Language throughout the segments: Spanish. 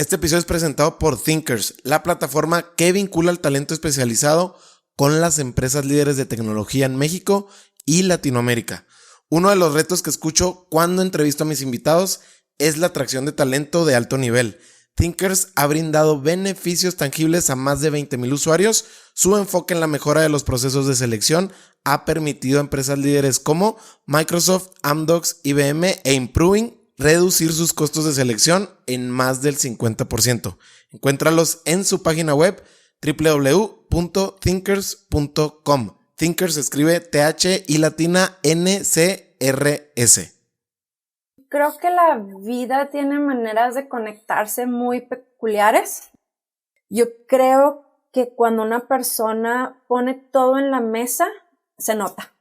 Este episodio es presentado por Thinkers, la plataforma que vincula el talento especializado con las empresas líderes de tecnología en México y Latinoamérica. Uno de los retos que escucho cuando entrevisto a mis invitados es la atracción de talento de alto nivel. Thinkers ha brindado beneficios tangibles a más de 20,000 usuarios. Su enfoque en la mejora de los procesos de selección ha permitido a empresas líderes como Microsoft, Amdocs, IBM e Improving reducir sus costos de selección en más del 50%. Encuéntralos en su página web www.thinkers.com. Thinkers se escribe TH y latina NCRS. Creo que la vida tiene maneras de conectarse muy peculiares. Yo creo que cuando una persona pone todo en la mesa, se nota.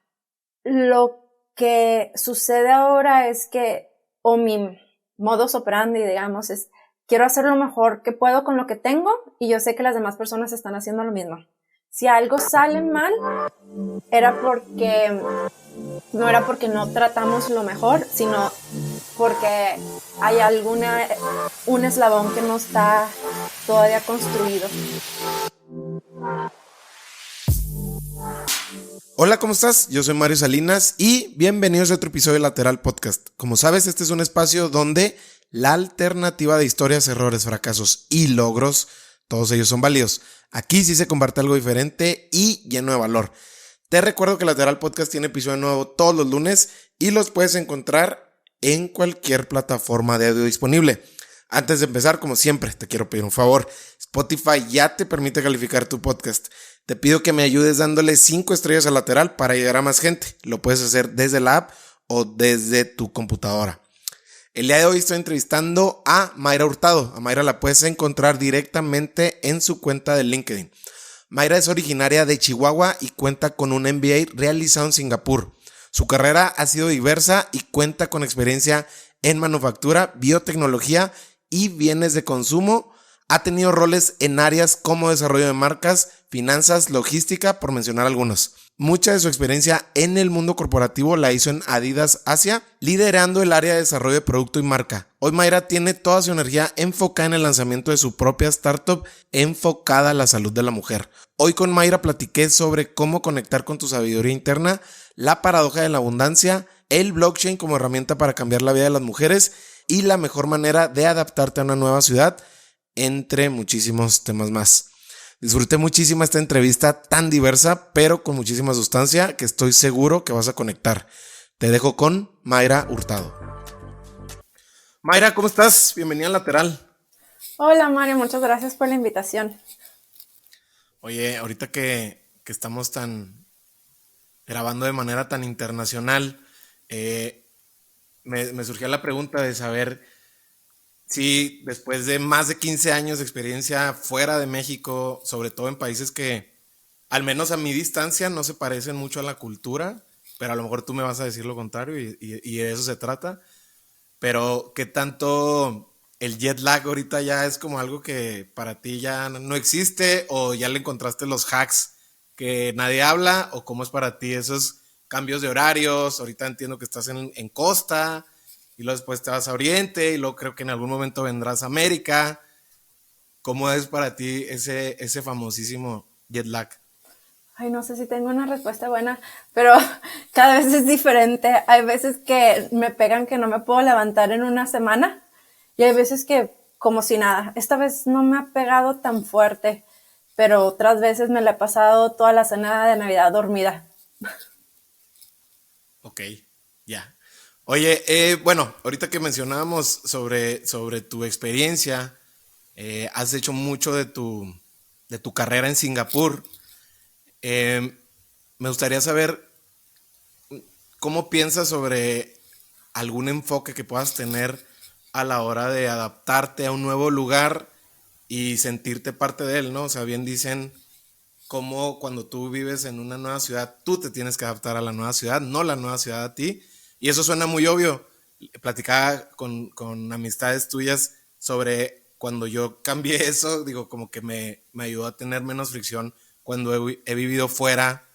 Lo que sucede ahora es que, o mi modus operandi, digamos, es quiero hacer lo mejor que puedo con lo que tengo y yo sé que las demás personas están haciendo lo mismo. Si algo sale mal, no era porque no tratamos lo mejor, sino porque hay un eslabón que no está todavía construido. Hola, ¿cómo estás? Yo soy Mario Salinas y bienvenidos a otro episodio de Lateral Podcast. Como sabes, este es un espacio donde la alternativa de historias, errores, fracasos y logros, todos ellos son válidos. Aquí sí se comparte algo diferente y lleno de valor. Te recuerdo que Lateral Podcast tiene episodio nuevo todos los lunes y los puedes encontrar en cualquier plataforma de audio disponible. Antes de empezar, como siempre, te quiero pedir un favor. Spotify ya te permite calificar tu podcast. Te pido que me ayudes dándole 5 estrellas a Lateral para llegar a más gente. Lo puedes hacer desde la app o desde tu computadora. El día de hoy estoy entrevistando a Mayra Hurtado. A Mayra la puedes encontrar directamente en su cuenta de LinkedIn. Mayra es originaria de Chihuahua y cuenta con un MBA realizado en Singapur. Su carrera ha sido diversa y cuenta con experiencia en manufactura, biotecnología y bienes de consumo. Ha tenido roles en áreas como desarrollo de marcas, finanzas, logística, por mencionar algunos. Mucha de su experiencia en el mundo corporativo la hizo en Adidas Asia, liderando el área de desarrollo de producto y marca. Hoy Mayra tiene toda su energía enfocada en el lanzamiento de su propia startup enfocada a la salud de la mujer. Hoy con Mayra platiqué sobre cómo conectar con tu sabiduría interna, la paradoja de la abundancia, el blockchain como herramienta para cambiar la vida de las mujeres y la mejor manera de adaptarte a una nueva ciudad, entre muchísimos temas más. Disfruté muchísimo esta entrevista tan diversa, pero con muchísima sustancia que estoy seguro que vas a conectar. Te dejo con Mayra Hurtado. Mayra, ¿cómo estás? Bienvenida a Lateral. Hola Mario, muchas gracias por la invitación. Oye, ahorita que estamos grabando de manera tan internacional, me surgió la pregunta de saber si después de más de 15 años de experiencia fuera de México, sobre todo en países que, al menos a mi distancia, no se parecen mucho a la cultura, pero a lo mejor tú me vas a decir lo contrario y de eso se trata, pero ¿qué tanto el jet lag ahorita ya es como algo que para ti ya no existe o ya le encontraste los hacks que nadie habla o cómo es para ti esos cambios de horarios? Ahorita entiendo que estás en costa y luego después te vas a Oriente y luego creo que en algún momento vendrás a América. ¿Cómo es para ti ese famosísimo jet lag? Ay, no sé si tengo una respuesta buena, pero cada vez es diferente. Hay veces que me pegan que no me puedo levantar en una semana y hay veces que como si nada. Esta vez no me ha pegado tan fuerte, pero otras veces me la he pasado toda la cena de Navidad dormida. Ok, ya. Oye, bueno, ahorita que mencionábamos sobre tu experiencia, has hecho mucho de tu carrera en Singapur. Me gustaría saber cómo piensas sobre algún enfoque que puedas tener a la hora de adaptarte a un nuevo lugar y sentirte parte de él, ¿no? O sea, bien dicen cómo cuando tú vives en una nueva ciudad, tú te tienes que adaptar a la nueva ciudad, no la nueva ciudad a ti. Y eso suena muy obvio. Platicaba con amistades tuyas sobre cuando yo cambié eso, digo, como que me ayudó a tener menos fricción cuando he vivido fuera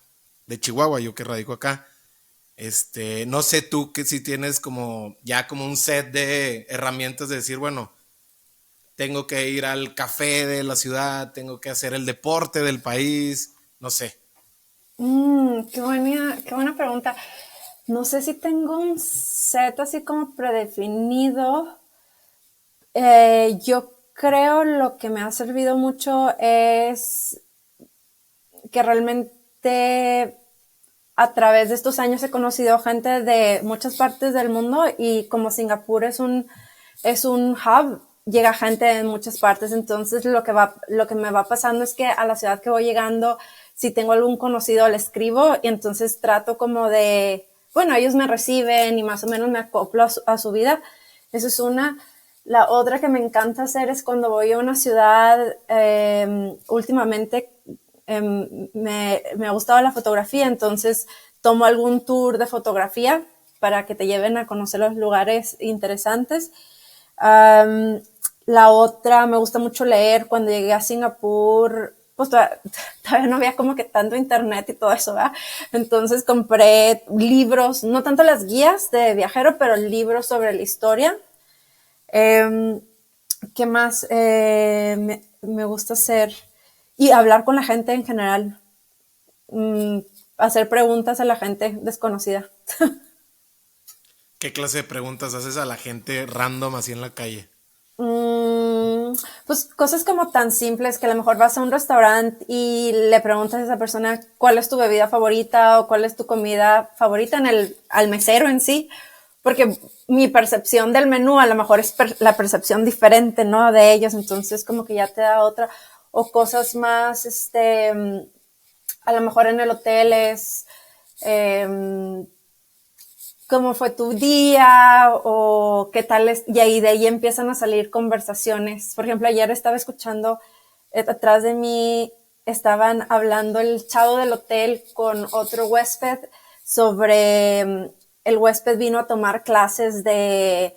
de Chihuahua, yo que radico acá. No sé tú que si tienes como ya como un set de herramientas de decir, bueno, tengo que ir al café de la ciudad, tengo que hacer el deporte del país, no sé. Qué buena pregunta. No sé si tengo un set así como predefinido. Yo creo lo que me ha servido mucho es que realmente a través de estos años he conocido gente de muchas partes del mundo y como Singapur es un hub, llega gente de muchas partes. Entonces lo que me va pasando es que a la ciudad que voy llegando, si tengo algún conocido, le escribo y entonces trato como de, bueno, ellos me reciben y más o menos me acoplo a su vida. Eso es una. La otra que me encanta hacer es cuando voy a una ciudad, últimamente me ha gustado la fotografía, entonces tomo algún tour de fotografía para que te lleven a conocer los lugares interesantes. La otra, me gusta mucho leer. Cuando llegué a Singapur, pues todavía no había como que tanto internet y todo eso, ¿verdad? Entonces compré libros, no tanto las guías de viajero, pero libros sobre la historia. Eh, ¿Qué más me gusta hacer? Y hablar con la gente en general. Mm, Hacer preguntas a la gente desconocida. ¿Qué clase de preguntas haces a la gente random así en la calle? Mm, pues cosas como tan simples que a lo mejor vas a un restaurante y le preguntas a esa persona cuál es tu bebida favorita o cuál es tu comida favorita al mesero en sí, porque mi percepción del menú a lo mejor es la percepción diferente, ¿no? De ellos, entonces como que ya te da otra, o cosas más, a lo mejor en el hotel es, eh, cómo fue tu día o qué tal es, y ahí de ahí empiezan a salir conversaciones. Por ejemplo, ayer estaba escuchando, atrás de mí estaban hablando el chavo del hotel con otro huésped sobre, el huésped vino a tomar clases de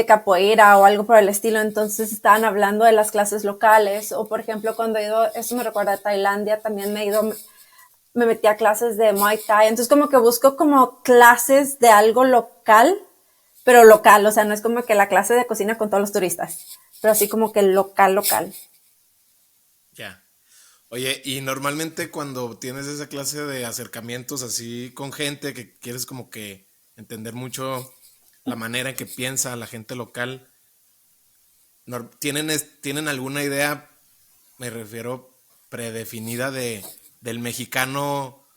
capoeira o algo por el estilo, entonces estaban hablando de las clases locales, o por ejemplo cuando he ido, eso me recuerda a Tailandia, también me metí a clases de Muay Thai, entonces como que busco como clases de algo local, pero local, o sea, no es como que la clase de cocina con todos los turistas, pero así como que local, local. Ya. Oye, y normalmente cuando tienes esa clase de acercamientos así con gente que quieres como que entender mucho la manera en que piensa la gente local, ¿tienen alguna idea, me refiero, predefinida del mexicano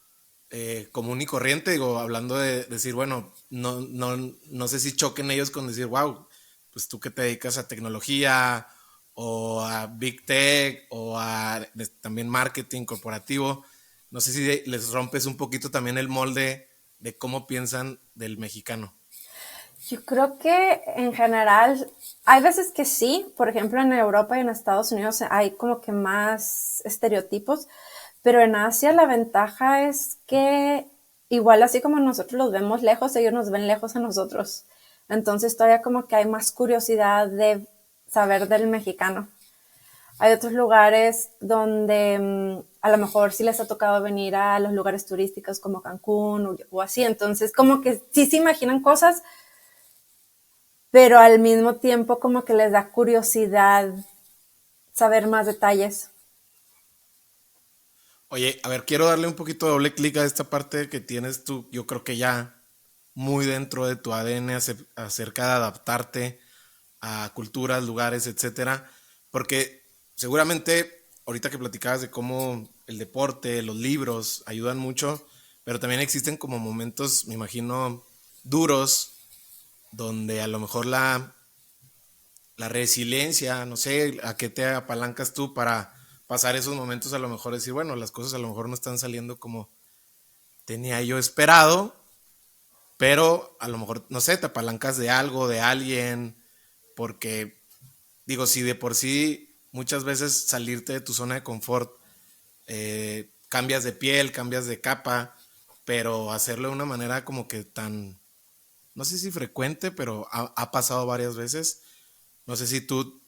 común y corriente? Digo, hablando de decir, bueno, no sé si choquen ellos con decir, wow, pues tú que te dedicas a tecnología o a Big Tech o a también marketing corporativo, no sé si les rompes un poquito también el molde de cómo piensan del mexicano. Yo creo que en general hay veces que sí, por ejemplo en Europa y en Estados Unidos hay como que más estereotipos, pero en Asia la ventaja es que igual así como nosotros los vemos lejos, ellos nos ven lejos a nosotros. Entonces todavía como que hay más curiosidad de saber del mexicano. Hay otros lugares donde a lo mejor sí les ha tocado venir a los lugares turísticos como Cancún o así, entonces como que sí se imaginan cosas, pero al mismo tiempo como que les da curiosidad saber más detalles. Oye, a ver, quiero darle un poquito de doble clic a esta parte que tienes tú, yo creo que ya muy dentro de tu ADN acerca de adaptarte a culturas, lugares, etcétera, porque seguramente ahorita que platicabas de cómo el deporte, los libros ayudan mucho, pero también existen como momentos, me imagino, duros, donde a lo mejor la resiliencia, no sé, a qué te apalancas tú para pasar esos momentos, a lo mejor decir, bueno, las cosas a lo mejor no están saliendo como tenía yo esperado, pero a lo mejor, no sé, te apalancas de algo, de alguien, porque digo, si de por sí muchas veces salirte de tu zona de confort, cambias de piel, cambias de capa, pero hacerlo de una manera como que tan, no sé si frecuente, pero ha pasado varias veces. No sé si tú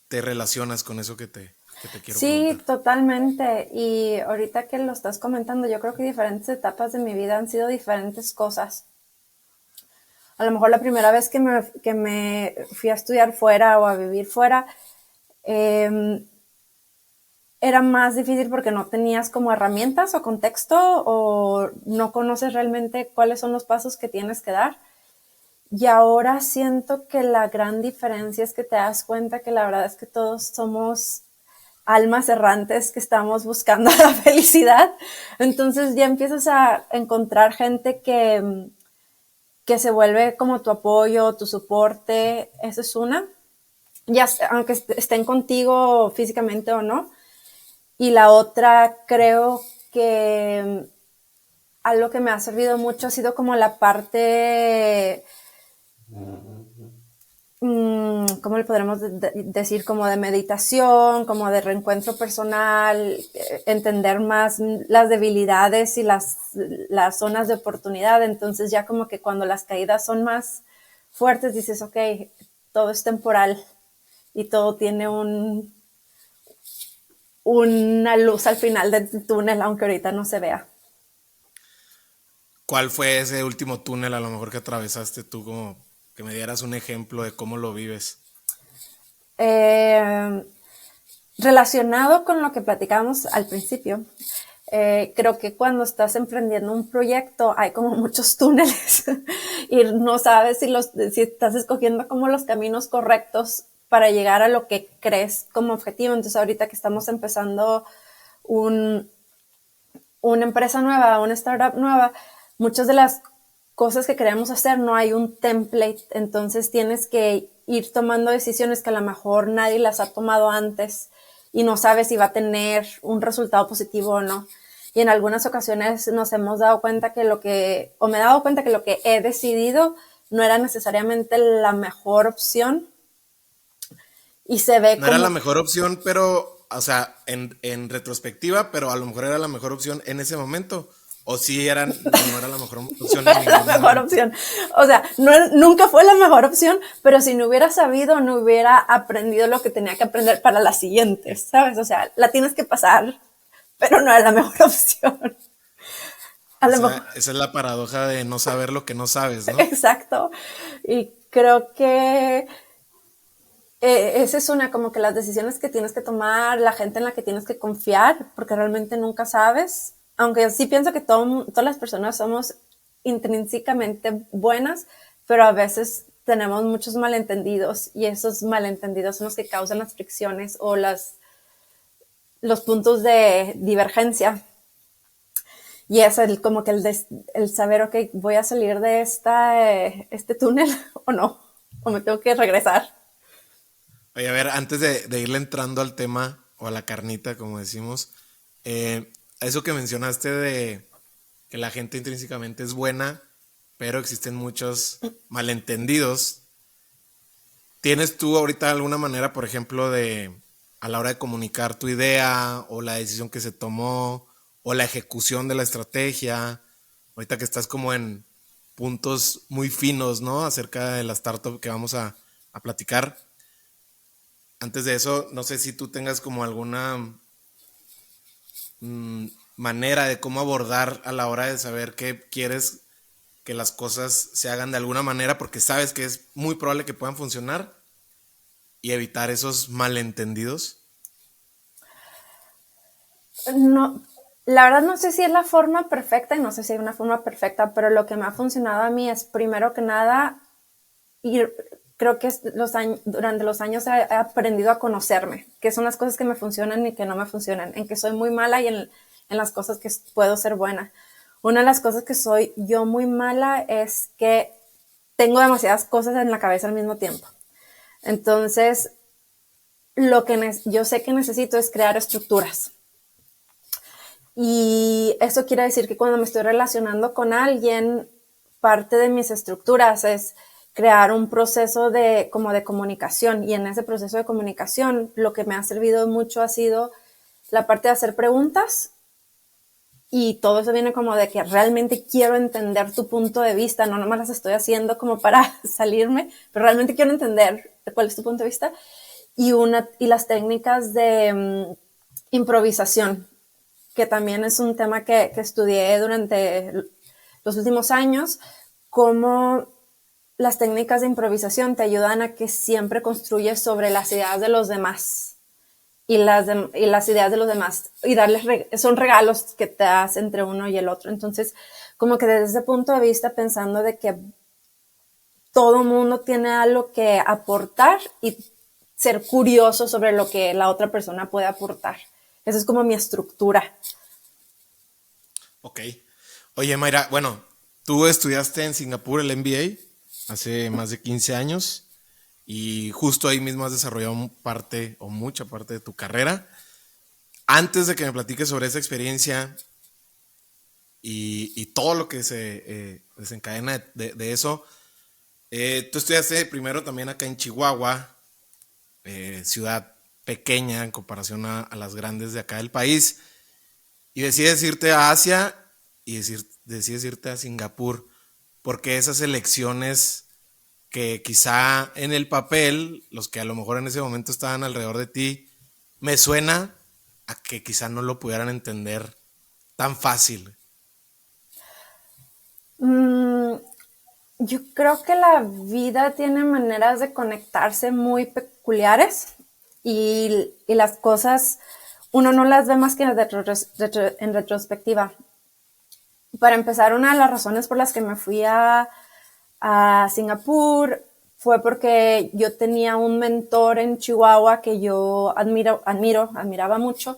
te relacionas con eso que te quiero Sí, preguntar. totalmente. Y ahorita que lo estás comentando, yo creo que diferentes etapas de mi vida han sido diferentes cosas. A lo mejor la primera vez que me fui a estudiar fuera o a vivir fuera, era más difícil porque no tenías como herramientas o contexto o no conoces realmente cuáles son los pasos que tienes que dar. Y ahora siento que la gran diferencia es que te das cuenta que la verdad es que todos somos almas errantes que estamos buscando la felicidad. Entonces ya empiezas a encontrar gente que se vuelve como tu apoyo, tu soporte. Esa es una. Ya, aunque estén contigo físicamente o no. Y la otra, creo que algo que me ha servido mucho ha sido como la parte, ¿cómo le podremos decir? Como de meditación, como de reencuentro personal, entender más las debilidades y las zonas de oportunidad. Entonces ya como que cuando las caídas son más fuertes, dices, ok, todo es temporal y todo tiene una luz al final del túnel, aunque ahorita no se vea. ¿Cuál fue ese último túnel a lo mejor que atravesaste tú, como que me dieras un ejemplo de cómo lo vives? Relacionado con lo que platicábamos al principio, creo que cuando estás emprendiendo un proyecto hay como muchos túneles y no sabes si estás escogiendo como los caminos correctos para llegar a lo que crees como objetivo. Entonces ahorita que estamos empezando un, una empresa nueva, una startup nueva, muchas de las cosas que queremos hacer no hay un template, entonces tienes que ir tomando decisiones que a lo mejor nadie las ha tomado antes y no sabes si va a tener un resultado positivo o no. Y en algunas ocasiones nos hemos dado cuenta o me he dado cuenta que lo que he decidido no era necesariamente la mejor opción y se ve No era la como mejor opción, pero, o sea, en retrospectiva, pero a lo mejor era la mejor opción en ese momento. O sí eran, o no era la mejor opción en la ningún mejor momento. opción. O sea, nunca fue la mejor opción, pero si no hubiera sabido, no hubiera aprendido lo que tenía que aprender para la siguiente, ¿sabes? O sea, la tienes que pasar, pero no era la mejor opción. A lo mejor, Esa es la paradoja de no saber lo que no sabes, ¿no? exacto. Y creo que esa es una, como que las decisiones que tienes que tomar, la gente en la que tienes que confiar, porque realmente nunca sabes. Aunque sí pienso que todas las personas somos intrínsecamente buenas, pero a veces tenemos muchos malentendidos y esos malentendidos son los que causan las fricciones o los puntos de divergencia. Y es como que el saber, ok, voy a salir de este túnel o no, o me tengo que regresar. Oye, a ver, antes de irle entrando al tema o a la carnita, como decimos, eso que mencionaste de que la gente intrínsecamente es buena, pero existen muchos malentendidos. ¿Tienes tú ahorita alguna manera, por ejemplo, de a la hora de comunicar tu idea o la decisión que se tomó o la ejecución de la estrategia? Ahorita que estás como en puntos muy finos, ¿no? Acerca de la startup que vamos a platicar. Antes de eso, no sé si tú tengas como alguna manera de cómo abordar a la hora de saber que quieres que las cosas se hagan de alguna manera porque sabes que es muy probable que puedan funcionar y evitar esos malentendidos. No, la verdad no sé si es la forma perfecta y no sé si hay una forma perfecta, pero lo que me ha funcionado a mí es primero que nada ir, creo que durante los años he aprendido a conocerme, que son las cosas que me funcionan y que no me funcionan, en que soy muy mala y en las cosas que puedo ser buena. Una de las cosas que soy yo muy mala es que tengo demasiadas cosas en la cabeza al mismo tiempo. Entonces, lo que yo sé que necesito es crear estructuras. Y eso quiere decir que cuando me estoy relacionando con alguien, parte de mis estructuras es crear un proceso como de comunicación. Y en ese proceso de comunicación, lo que me ha servido mucho ha sido la parte de hacer preguntas. Y todo eso viene como de que realmente quiero entender tu punto de vista, no nomás las estoy haciendo como para salirme, pero realmente quiero entender cuál es tu punto de vista. Y las técnicas de improvisación, que también es un tema que estudié durante los últimos años, cómo las técnicas de improvisación te ayudan a que siempre construyes sobre las ideas de los demás y las ideas de los demás y son regalos que te das entre uno y el otro. Entonces, como que desde ese punto de vista, pensando de que todo mundo tiene algo que aportar y ser curioso sobre lo que la otra persona puede aportar. Esa es como mi estructura. Ok. Oye, Mayra, bueno, tú estudiaste en Singapur el MBA hace más de 15 años y justo ahí mismo has desarrollado parte o mucha parte de tu carrera. Antes de que me platiques sobre esa experiencia y todo lo que se desencadena de eso, tú estudiaste primero también acá en Chihuahua, ciudad pequeña en comparación a las grandes de acá del país, y decides irte a Asia y decides irte a Singapur, porque esas elecciones que quizá en el papel, los que a lo mejor en ese momento estaban alrededor de ti, me suena a que quizá no lo pudieran entender tan fácil. Mm, yo creo que la vida tiene maneras de conectarse muy peculiares y las cosas uno no las ve más que en retrospectiva. Para empezar, una de las razones por las que me fui a Singapur fue porque yo tenía un mentor en Chihuahua que yo admiraba mucho,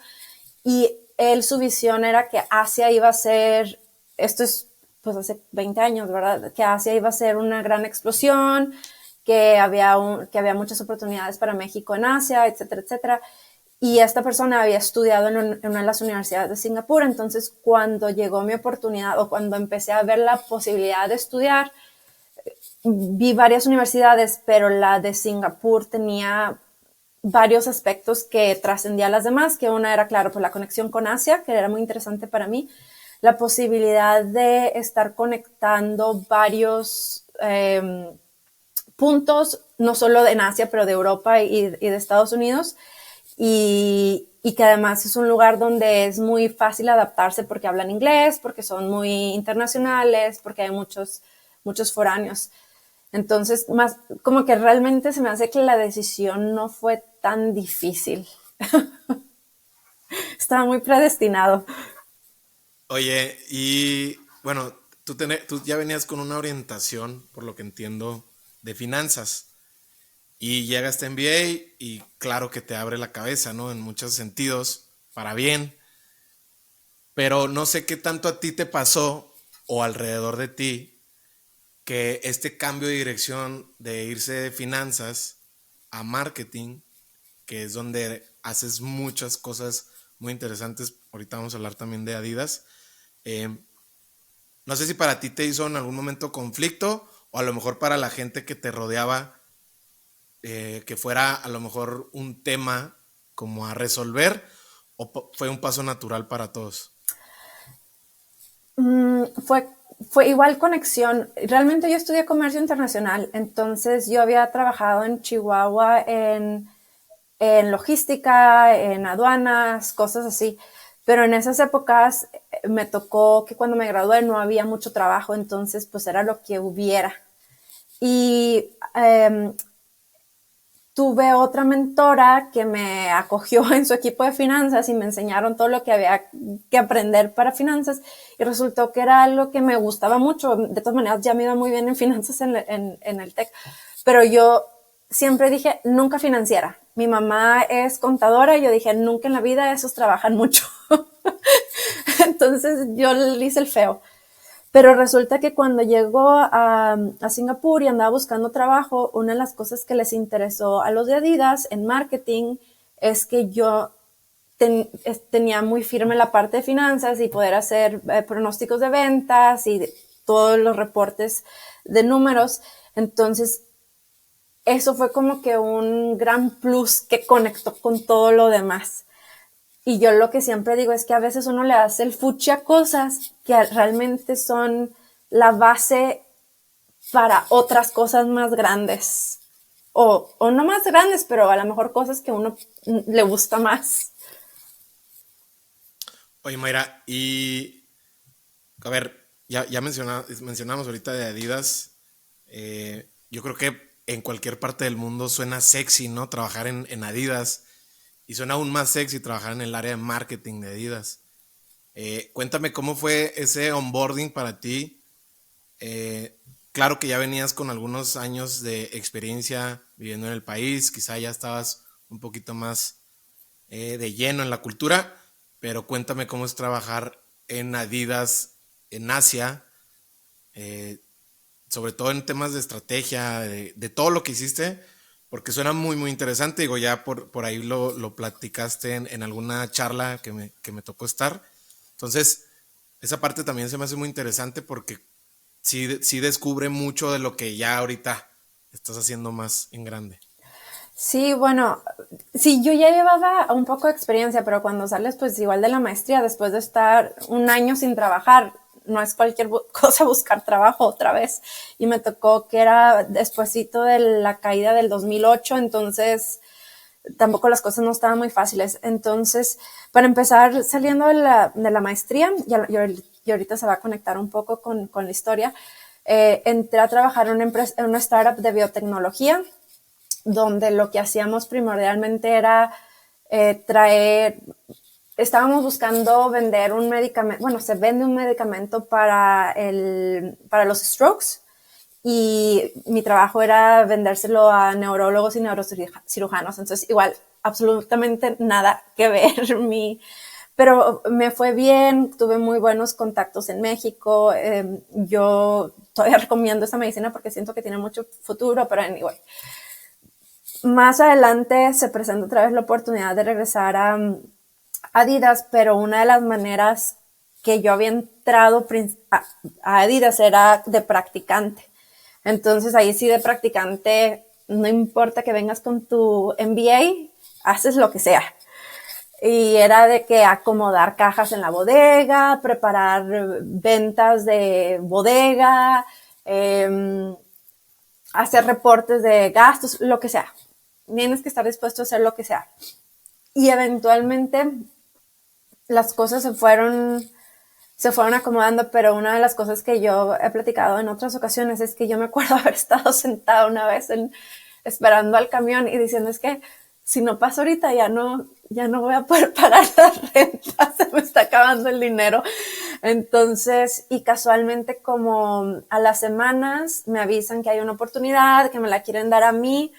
y él, su visión era que Asia iba a ser, esto es pues hace 20 años, ¿verdad? Que Asia iba a ser una gran explosión, que había muchas oportunidades para México en Asia, etcétera, etcétera. Y esta persona había estudiado en una de las universidades de Singapur. Entonces, cuando llegó mi oportunidad o cuando empecé a ver la posibilidad de estudiar, vi varias universidades, pero la de Singapur tenía varios aspectos que trascendían las demás, que una era, claro, pues la conexión con Asia, que era muy interesante para mí, la posibilidad de estar conectando varios puntos, no solo en Asia, pero de Europa y de Estados Unidos, y que además es un lugar donde es muy fácil adaptarse porque hablan inglés, porque son muy internacionales, porque hay muchos foráneos. Entonces, más como que realmente se me hace que la decisión no fue tan difícil. Estaba muy predestinado. Oye, y bueno, tú ya venías con una orientación, por lo que entiendo, de finanzas. Y llega este MBA y claro que te abre la cabeza, ¿no? En muchos sentidos, para bien. Pero no sé qué tanto a ti te pasó o alrededor de ti que este cambio de dirección de irse de finanzas a marketing, que es donde haces muchas cosas muy interesantes. Ahorita vamos a hablar también de Adidas. Eh, no sé si para ti te hizo en algún momento conflicto o a lo mejor para la gente que te rodeaba, que fuera a lo mejor un tema como a resolver o fue un paso natural para todos. Fue, fue igual conexión. Realmente yo estudié comercio internacional, entonces yo había trabajado en Chihuahua en logística, en aduanas, cosas así. Pero en esas épocas me tocó que cuando me gradué no había mucho trabajo, entonces pues era lo que hubiera. Y tuve otra mentora que me acogió en su equipo de finanzas y me enseñaron todo lo que había que aprender para finanzas, y resultó que era algo que me gustaba mucho. De todas maneras, ya me iba muy bien en finanzas en el TEC, pero yo siempre dije, nunca financiera. Mi mamá es contadora y yo dije, nunca en la vida esos trabajan mucho. Entonces yo le hice el feo. Pero resulta que cuando llegó a Singapur y andaba buscando trabajo, una de las cosas que les interesó a los de Adidas en marketing es que yo tenía muy firme la parte de finanzas y poder hacer pronósticos de ventas y todos los reportes de números. Entonces, eso fue como que un gran plus que conectó con todo lo demás. Y yo lo que siempre digo es que a veces uno le hace el fuchi a cosas que realmente son la base para otras cosas más grandes. O no más grandes, pero a lo mejor cosas que a uno le gusta más. Oye, Mayra, y a ver, ya mencionamos ahorita de Adidas. Yo creo que en cualquier parte del mundo suena sexy, ¿no? Trabajar en Adidas. Y suena aún más sexy trabajar en el área de marketing de Adidas. Cuéntame cómo fue ese onboarding para ti. Claro que ya venías con algunos años de experiencia viviendo en el país, quizá ya estabas un poquito más de lleno en la cultura, pero cuéntame cómo es trabajar en Adidas en Asia, eh, sobre todo en temas de estrategia, de todo lo que hiciste, porque suena muy, muy interesante. Digo, ya por ahí lo platicaste en alguna charla que me tocó estar. Entonces, esa parte también se me hace muy interesante porque sí descubre mucho de lo que ya ahorita estás haciendo más en grande. Sí, bueno, sí, yo ya llevaba un poco de experiencia, pero cuando sales, pues igual de la maestría, después de estar un año sin trabajar, no es cualquier cosa buscar trabajo otra vez. Y me tocó que era despuesito de la caída del 2008, entonces tampoco las cosas no estaban muy fáciles. Entonces, para empezar, saliendo de la maestría, y ahorita se va a conectar un poco con la historia, entré a trabajar en una startup de biotecnología, donde lo que hacíamos primordialmente era traer, estábamos buscando vender un medicamento, bueno, se vende un medicamento para los strokes, y mi trabajo era vendérselo a neurólogos y neurocirujanos. Entonces, igual, absolutamente nada que ver pero me fue bien, tuve muy buenos contactos en México. Yo todavía recomiendo esta medicina porque siento que tiene mucho futuro, pero anyway. Más adelante se presenta otra vez la oportunidad de regresar a Adidas, pero una de las maneras que yo había entrado a Adidas era de practicante. Entonces ahí sí, de practicante, no importa que vengas con tu MBA, haces lo que sea. Y era de que acomodar cajas en la bodega, preparar ventas de bodega, hacer reportes de gastos, lo que sea. Tienes que estar dispuesto a hacer lo que sea. Y eventualmente las cosas se fueron acomodando, pero una de las cosas que yo he platicado en otras ocasiones es que yo me acuerdo haber estado sentada una vez esperando al camión y diciendo, es que si no paso ahorita ya no voy a poder pagar la renta, se me está acabando el dinero. Entonces, y casualmente como a las semanas me avisan que hay una oportunidad, que me la quieren dar a mí,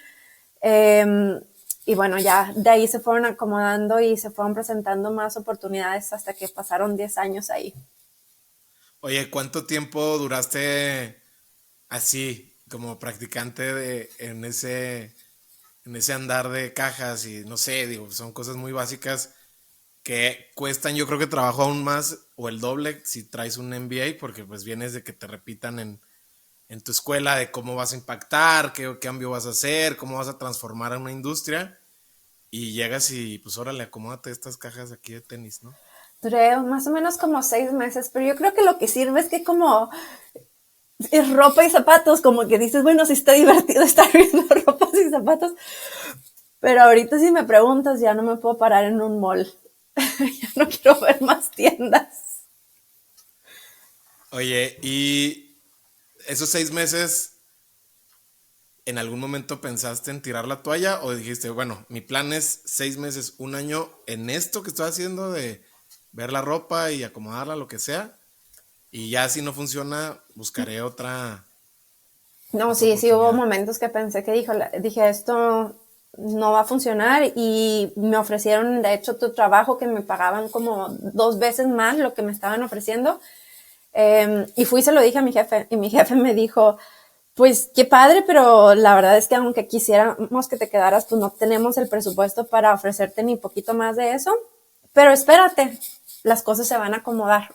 y bueno, ya de ahí se fueron acomodando y se fueron presentando más oportunidades hasta que pasaron 10 años ahí. Oye, ¿cuánto tiempo duraste así como practicante en ese andar de cajas? Y no sé, digo, son cosas muy básicas que cuestan, yo creo que trabajo aún más o el doble si traes un MBA, porque pues vienes de que te repitan en tu escuela de cómo vas a impactar, qué cambio vas a hacer, cómo vas a transformar a una industria, y llegas y pues órale, acomódate estas cajas aquí de tenis, ¿no? Duré más o menos como 6 meses, pero yo creo que lo que sirve es que como es ropa y zapatos, como que dices, bueno, sí está divertido estar viendo ropas y zapatos, pero ahorita si me preguntas ya no me puedo parar en un mall, ya no quiero ver más tiendas. Oye, y esos 6 meses, ¿en algún momento pensaste en tirar la toalla o dijiste, bueno, mi plan es 6 meses, un año en esto que estoy haciendo de ver la ropa y acomodarla, lo que sea, y ya si no funciona, buscaré No, otra sí, sí hubo oportunidad? momentos que pensé que dije, esto no va a funcionar, y me ofrecieron, de hecho, tu trabajo, que me pagaban como 2 veces más lo que me estaban ofreciendo. Y fui y se lo dije a mi jefe, y mi jefe me dijo, pues qué padre, pero la verdad es que aunque quisiéramos que te quedaras, pues no tenemos el presupuesto para ofrecerte ni poquito más de eso, pero espérate, las cosas se van a acomodar.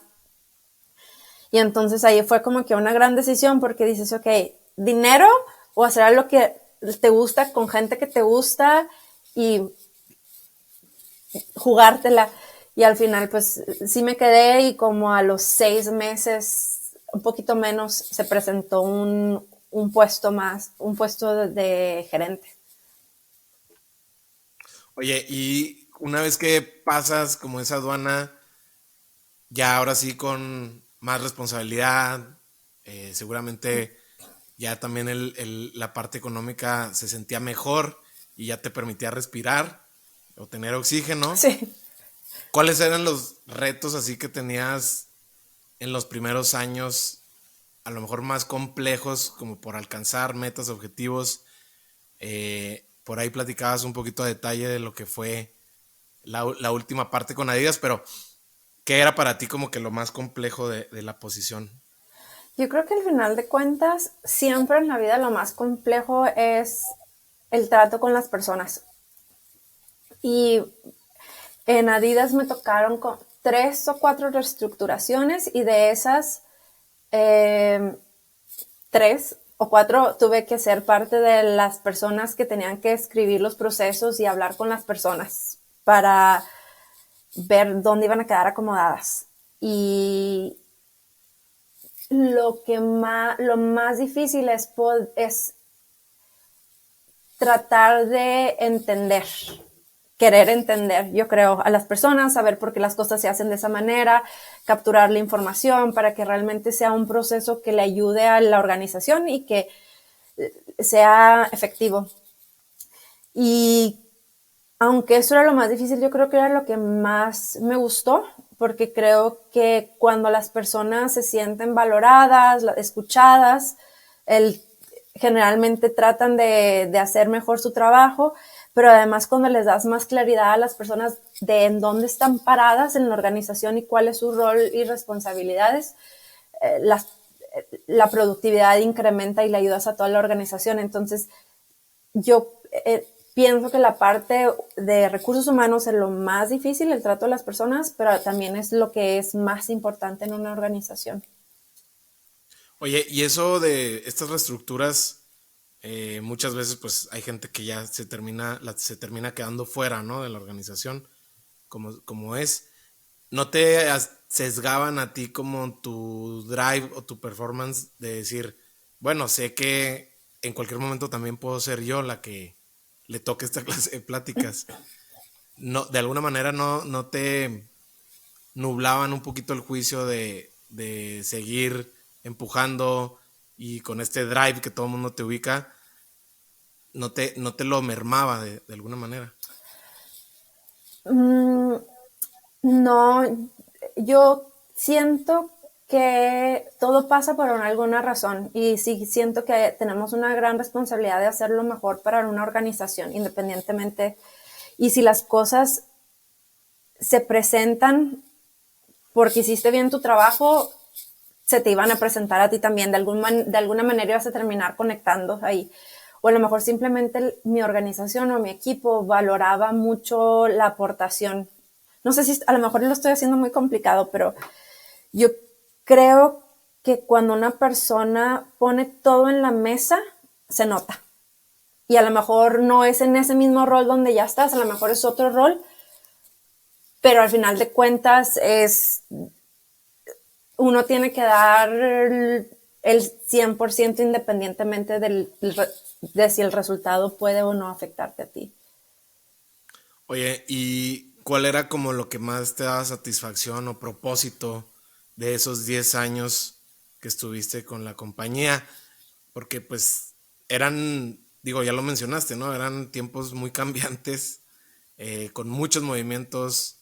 Y entonces ahí fue como que una gran decisión, porque dices, ok, dinero o hacer algo que te gusta con gente que te gusta y jugártela. Y al final pues sí me quedé, y como a los 6 meses, un poquito menos, se presentó un puesto más, un puesto de gerente. Oye, y una vez que pasas como esa aduana, ya ahora sí con más responsabilidad, seguramente ya también la parte económica se sentía mejor y ya te permitía respirar o tener oxígeno. Sí. ¿Cuáles eran los retos así que tenías en los primeros años, a lo mejor más complejos, como por alcanzar metas, objetivos? Por ahí platicabas un poquito a detalle de lo que fue la última parte con Adidas, pero ¿qué era para ti como que lo más complejo de la posición? Yo creo que al final de cuentas, siempre en la vida lo más complejo es el trato con las personas. Y en Adidas me tocaron con 3 o 4 reestructuraciones y de esas 3 o 4 tuve que ser parte de las personas que tenían que escribir los procesos y hablar con las personas para ver dónde iban a quedar acomodadas. Y lo más difícil es tratar de entender, querer entender, yo creo, a las personas, saber por qué las cosas se hacen de esa manera, capturar la información para que realmente sea un proceso que le ayude a la organización y que sea efectivo. Y aunque eso era lo más difícil, yo creo que era lo que más me gustó, porque creo que cuando las personas se sienten valoradas, escuchadas, generalmente tratan de hacer mejor su trabajo, pero además cuando les das más claridad a las personas de en dónde están paradas en la organización y cuál es su rol y responsabilidades, la productividad incrementa y le ayudas a toda la organización. Entonces, yo pienso que la parte de recursos humanos es lo más difícil, el trato de las personas, pero también es lo que es más importante en una organización. Oye, y eso de estas reestructuras, muchas veces pues hay gente que ya se termina quedando fuera, ¿no? De la organización, como es. ¿No te sesgaban a ti como tu drive o tu performance de decir, bueno, sé que en cualquier momento también puedo ser yo la que le toque esta clase de pláticas? No, de alguna manera no te nublaban un poquito el juicio de seguir empujando y con este drive que todo el mundo te ubica, no te lo mermaba de alguna manera. Mm, no, yo siento que todo pasa por alguna razón y sí siento que tenemos una gran responsabilidad de hacer lo mejor para una organización, independientemente. Y si las cosas se presentan porque hiciste bien tu trabajo, se te iban a presentar a ti también. De alguna manera ibas a terminar conectando ahí. O a lo mejor simplemente mi organización o mi equipo valoraba mucho la aportación. No sé si a lo mejor lo estoy haciendo muy complicado, pero yo creo que cuando una persona pone todo en la mesa, se nota. Y a lo mejor no es en ese mismo rol donde ya estás, a lo mejor es otro rol, pero al final de cuentas uno tiene que dar el 100% independientemente de si el resultado puede o no afectarte a ti. Oye, ¿y cuál era como lo que más te daba satisfacción o propósito de esos 10 años que estuviste con la compañía? Porque pues eran, digo, ya lo mencionaste, ¿no? Eran tiempos muy cambiantes, con muchos movimientos,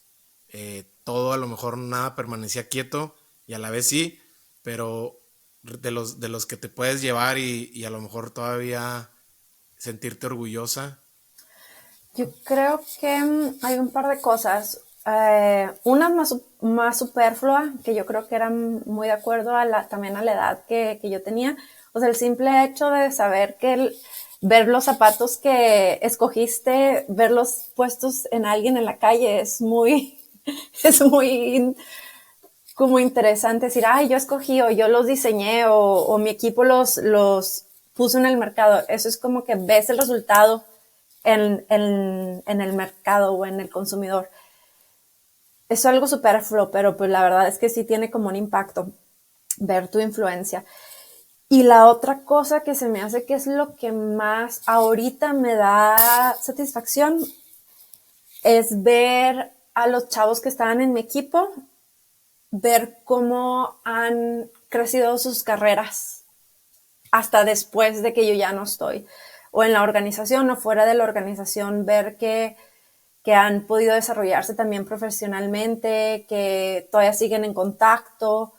todo a lo mejor nada permanecía quieto y a la vez sí, pero de los que te puedes llevar y a lo mejor todavía sentirte orgullosa. Yo creo que hay un par de cosas. Una más superflua, que yo creo que eran muy de acuerdo también a la edad que yo tenía. O sea, el simple hecho de saber que ver los zapatos que escogiste, verlos puestos en alguien en la calle es muy como interesante decir, ay, yo escogí o yo los diseñé o mi equipo los puso en el mercado. Eso es como que ves el resultado en el mercado o en el consumidor. Es algo superfluo, pero pues la verdad es que sí tiene como un impacto ver tu influencia. Y la otra cosa que se me hace que es lo que más ahorita me da satisfacción es ver a los chavos que estaban en mi equipo, ver cómo han crecido sus carreras hasta después de que yo ya no estoy, o en la organización o fuera de la organización, ver que han podido desarrollarse también profesionalmente, que todavía siguen en contacto,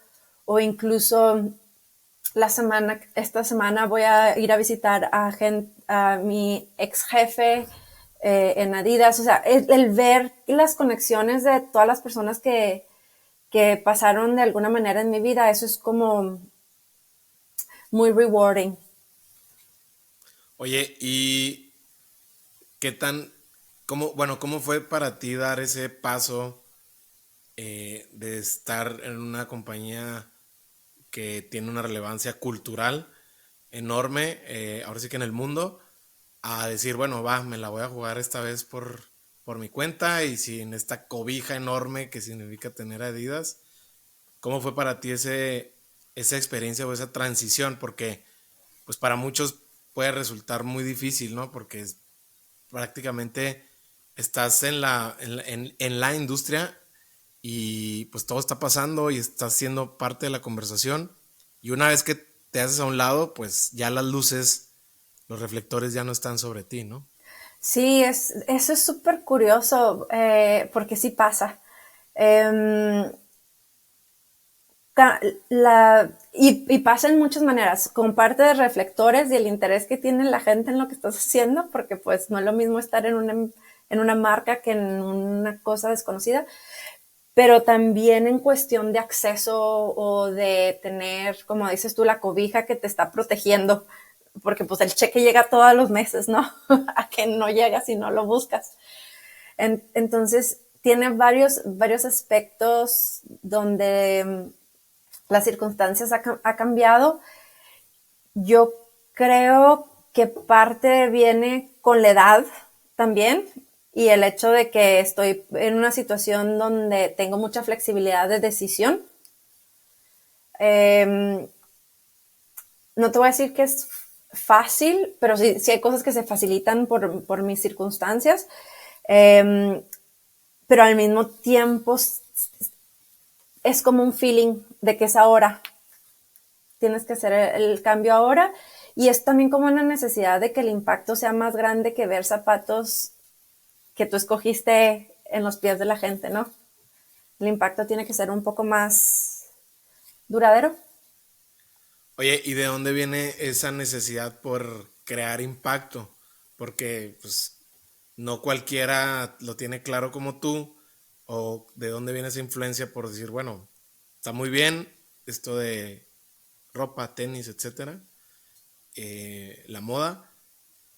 o incluso esta semana voy a ir a visitar a mi ex jefe en Adidas. O sea, el ver las conexiones de todas las personas que pasaron de alguna manera en mi vida, eso es como muy rewarding. Oye, ¿y qué tan, cómo fue para ti dar ese paso de estar en una compañía que tiene una relevancia cultural enorme, ahora sí que en el mundo, a decir, bueno, va, me la voy a jugar esta vez por mi cuenta y sin esta cobija enorme que significa tener Adidas? ¿Cómo fue para ti esa experiencia o esa transición? Porque pues para muchos puede resultar muy difícil, ¿no? Porque prácticamente estás en la industria y pues todo está pasando y estás siendo parte de la conversación, y una vez que te haces a un lado, pues ya las luces, los reflectores ya no están sobre ti, ¿no? Sí, eso es súper curioso, porque sí pasa. Em, y pasa en muchas maneras, con parte de reflectores y el interés que tiene la gente en lo que estás haciendo, porque pues no es lo mismo estar en una marca que en una cosa desconocida, pero también en cuestión de acceso o de tener, como dices tú, la cobija que te está protegiendo, porque pues el cheque llega todos los meses, ¿no? A que no llega si no lo buscas. Entonces, tiene varios aspectos donde las circunstancias ha cambiado. Yo creo que parte viene con la edad también y el hecho de que estoy en una situación donde tengo mucha flexibilidad de decisión. Eh, no te voy a decir que es fácil, pero sí hay cosas que se facilitan por mis circunstancias, eh, pero al mismo tiempo es como un feeling de que es ahora. Tienes que hacer el cambio ahora, y es también como una necesidad de que el impacto sea más grande que ver zapatos que tú escogiste en los pies de la gente, ¿no? El impacto tiene que ser un poco más duradero. Oye, ¿y de dónde viene esa necesidad por crear impacto? Porque pues no cualquiera lo tiene claro como tú, o de dónde viene esa influencia por decir, bueno, está muy bien esto de ropa, tenis, etcétera, la moda,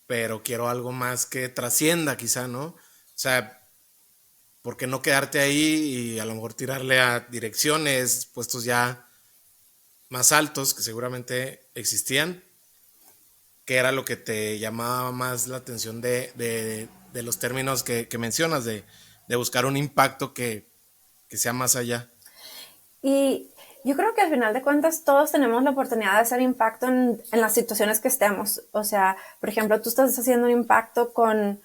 pero quiero algo más que trascienda quizá, ¿no? O sea, ¿por qué no quedarte ahí y a lo mejor tirarle a direcciones, puestos ya más altos que seguramente existían? ¿Qué era lo que te llamaba más la atención de los términos que mencionas, de buscar un impacto que sea más allá? Y yo creo que al final de cuentas todos tenemos la oportunidad de hacer impacto en las situaciones que estemos. O sea, por ejemplo, tú estás haciendo un impacto con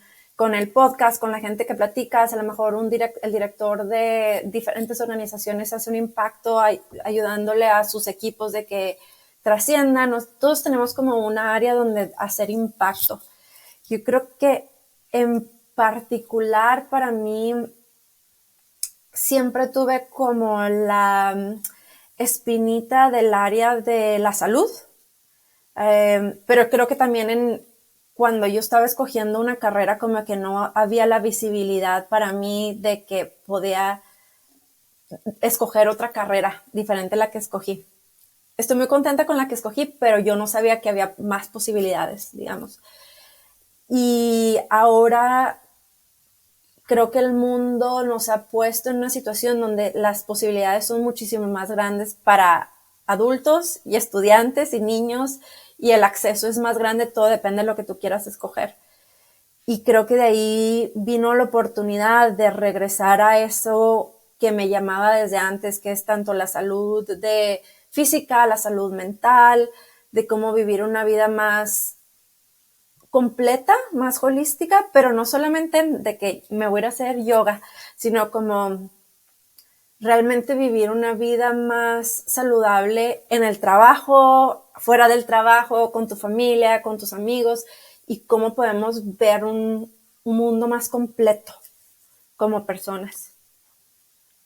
el podcast, con la gente que platicas, a lo mejor el director de diferentes organizaciones hace un impacto ayudándole a sus equipos de que trasciendan. Todos tenemos como una área donde hacer impacto. Yo creo que en particular para mí siempre tuve como la espinita del área de la salud, pero creo que también cuando yo estaba escogiendo una carrera como que no había la visibilidad para mí de que podía escoger otra carrera diferente a la que escogí. Estoy muy contenta con la que escogí, pero yo no sabía que había más posibilidades, digamos. Y ahora creo que el mundo nos ha puesto en una situación donde las posibilidades son muchísimo más grandes para adultos y estudiantes y niños, y el acceso es más grande, todo depende de lo que tú quieras escoger. Y creo que de ahí vino la oportunidad de regresar a eso que me llamaba desde antes, que es tanto la salud de física, la salud mental, de cómo vivir una vida más completa, más holística, pero no solamente de que me voy a hacer yoga, sino como realmente vivir una vida más saludable en el trabajo, fuera del trabajo, con tu familia, con tus amigos, y cómo podemos ver un mundo más completo como personas.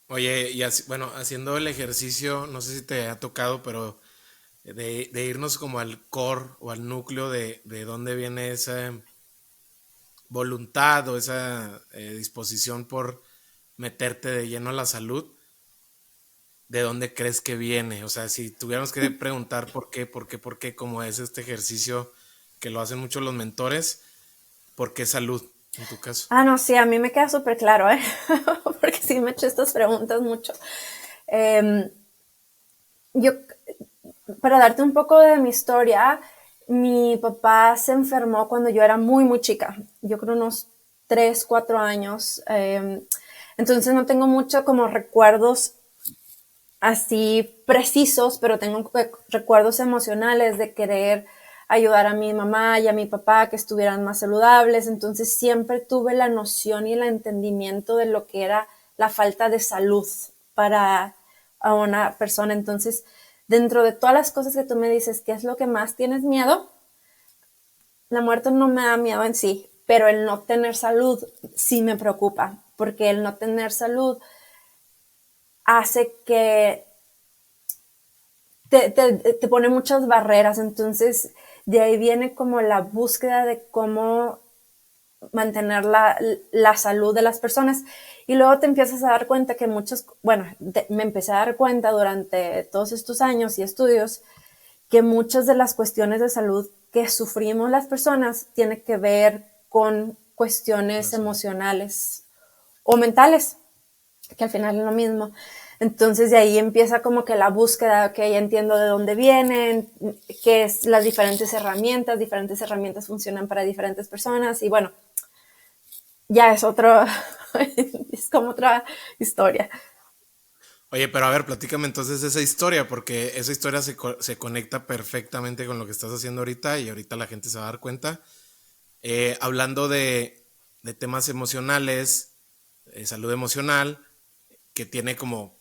Oye, y así, bueno, haciendo el ejercicio, no sé si te ha tocado, pero de irnos como al core o al núcleo de dónde viene esa voluntad o esa disposición por meterte de lleno a la salud, ¿de dónde crees que viene? O sea, si tuviéramos que preguntar por qué, como es este ejercicio que lo hacen mucho los mentores, ¿por qué salud en tu caso? Ah, no, sí, a mí me queda súper claro, ¿eh? Porque sí me he hecho estas preguntas mucho. Eh, yo, para darte un poco de mi historia, mi papá se enfermó cuando yo era muy, muy chica. Yo creo unos 3, 4 años. Entonces no tengo mucho como recuerdos así precisos, pero tengo recuerdos emocionales de querer ayudar a mi mamá y a mi papá que estuvieran más saludables. Entonces siempre tuve la noción y el entendimiento de lo que era la falta de salud para a una persona. Entonces, dentro de todas las cosas que tú me dices, ¿qué es lo que más tienes miedo? La muerte no me da miedo en sí, pero el no tener salud sí me preocupa, porque el no tener salud hace que te pone muchas barreras. Entonces de ahí viene como la búsqueda de cómo mantener la salud de las personas. Y luego te empiezas a dar cuenta que me empecé a dar cuenta durante todos estos años y estudios que muchas de las cuestiones de salud que sufrimos las personas tienen que ver con cuestiones emocionales o mentales, que al final es lo mismo. Entonces de ahí empieza como que la búsqueda, que ya entiendo de dónde vienen, qué es las diferentes herramientas funcionan para diferentes personas, y bueno, ya es otro, es como otra historia. Oye, pero a ver, platícame entonces esa historia, porque esa historia se conecta perfectamente con lo que estás haciendo ahorita y ahorita la gente se va a dar cuenta. Hablando de temas emocionales, salud emocional, que tiene como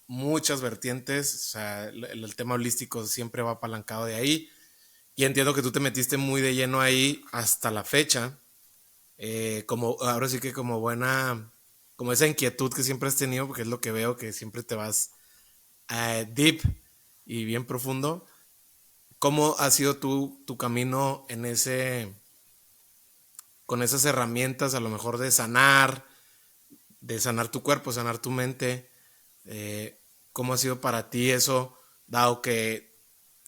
muchas vertientes, o sea, el tema holístico siempre va apalancado de ahí. Y entiendo que tú te metiste muy de lleno ahí hasta la fecha, como ahora sí que como buena, como esa inquietud que siempre has tenido, porque es lo que veo, que siempre te vas deep y bien profundo. ¿Cómo ha sido tu camino en con esas herramientas, a lo mejor de sanar tu cuerpo, sanar tu mente? ¿Cómo ha sido para ti eso, dado que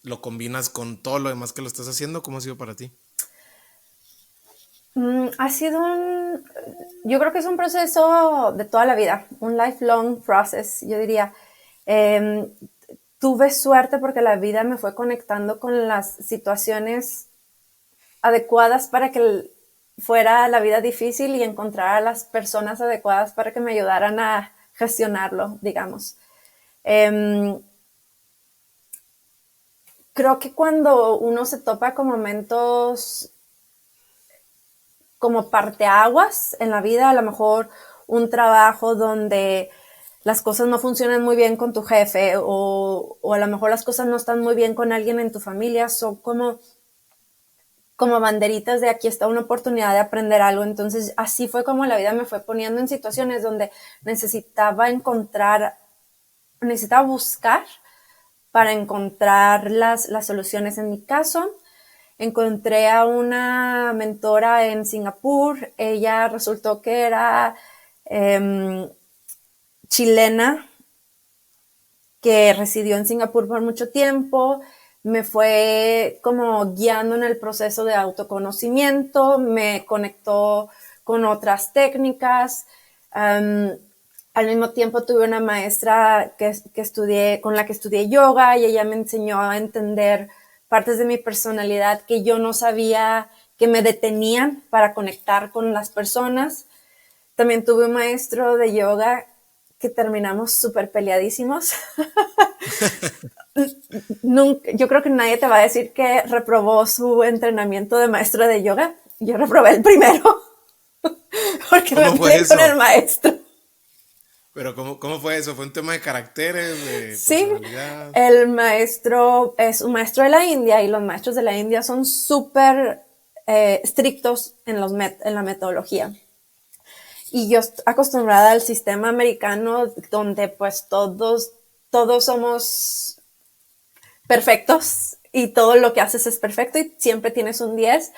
lo combinas con todo lo demás que lo estás haciendo? ¿Cómo ha sido para ti? Ha sido yo creo que es un proceso de toda la vida, un lifelong process, yo diría. Eh, Tuve suerte porque la vida me fue conectando con las situaciones adecuadas para que fuera la vida difícil, y encontrar a las personas adecuadas para que me ayudaran a gestionarlo, digamos. Eh, Creo que cuando uno se topa con momentos como parteaguas en la vida, a lo mejor un trabajo donde las cosas no funcionan muy bien con tu jefe, o a lo mejor las cosas no están muy bien con alguien en tu familia, son como banderitas de aquí está una oportunidad de aprender algo. Entonces así fue como la vida me fue poniendo en situaciones donde necesitaba buscar para encontrar las soluciones. En mi caso, encontré a una mentora en Singapur. Ella resultó que era chilena, que residió en Singapur por mucho tiempo. Me fue como guiando en el proceso de autoconocimiento, me conectó con otras técnicas. Al mismo tiempo tuve una maestra con la que estudié yoga, y ella me enseñó a entender partes de mi personalidad que yo no sabía que me detenían para conectar con las personas. También tuve un maestro de yoga que terminamos súper peleadísimos. Nunca, yo creo que nadie te va a decir que reprobó su entrenamiento de maestro de yoga. Yo reprobé el primero porque me ¿Cómo fue peleé con el eso? maestro. Pero ¿cómo fue eso? ¿Fue un tema de caracteres, de Sí, personalidad? el maestro es un maestro de la India y los maestros de la India son súper estrictos en, en la metodología. Y yo acostumbrada al sistema americano donde pues todos somos perfectos y todo lo que haces es perfecto y siempre tienes un 10.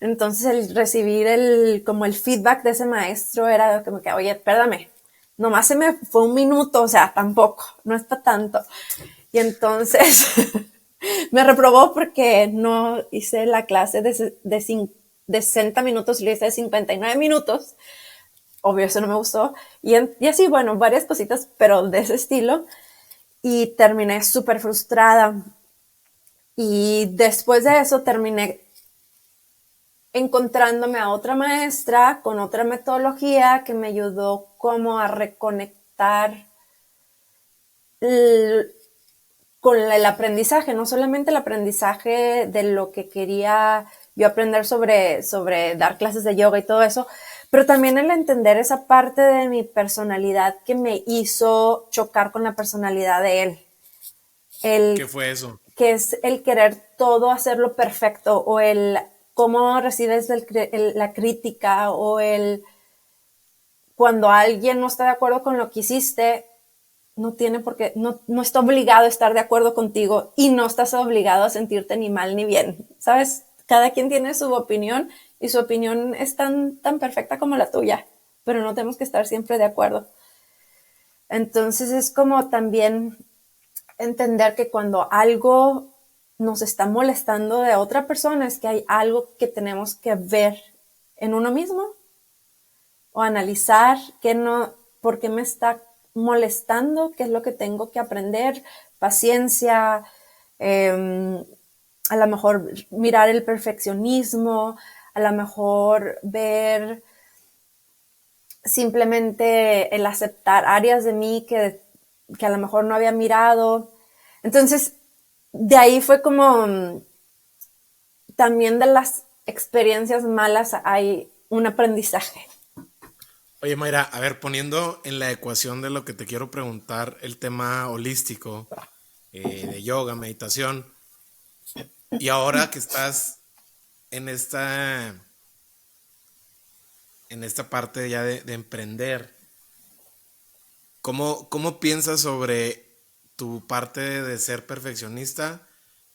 Entonces el recibir como el feedback de ese maestro era como que, oye, espérame, nomás se me fue un minuto, o sea, tampoco, no es para tanto. Y entonces me reprobó porque no hice la clase de 60 minutos y lo hice de 59 minutos. Obvio, eso no me gustó. Y así, bueno, varias cositas, pero de ese estilo. Y terminé súper frustrada. Y después de eso terminé encontrándome a otra maestra con otra metodología que me ayudó como a reconectar con el aprendizaje, no solamente el aprendizaje de lo que quería yo aprender sobre dar clases de yoga y todo eso, pero también el entender esa parte de mi personalidad que me hizo chocar con la personalidad de él. ¿Qué El fue eso? que es el querer todo hacerlo perfecto o el cómo recibes la crítica o el cuando alguien no está de acuerdo con lo que hiciste, no tiene por qué, no está obligado a estar de acuerdo contigo y no estás obligado a sentirte ni mal ni bien, ¿sabes? Cada quien tiene su opinión y su opinión es tan perfecta como la tuya, pero no tenemos que estar siempre de acuerdo. Entonces es como también entender que cuando algo nos está molestando de otra persona es que hay algo que tenemos que ver en uno mismo o analizar qué no, por qué me está molestando, qué es lo que tengo que aprender, paciencia, a lo mejor mirar el perfeccionismo, a lo mejor ver simplemente el aceptar áreas de mí que a lo mejor no había mirado. Entonces, de ahí fue como también de las experiencias malas hay un aprendizaje. Oye, Mayra, a ver, poniendo en la ecuación de lo que te quiero preguntar, el tema holístico, de yoga, meditación, y ahora que estás en esta parte ya de emprender, ¿cómo piensas sobre tu parte de ser perfeccionista?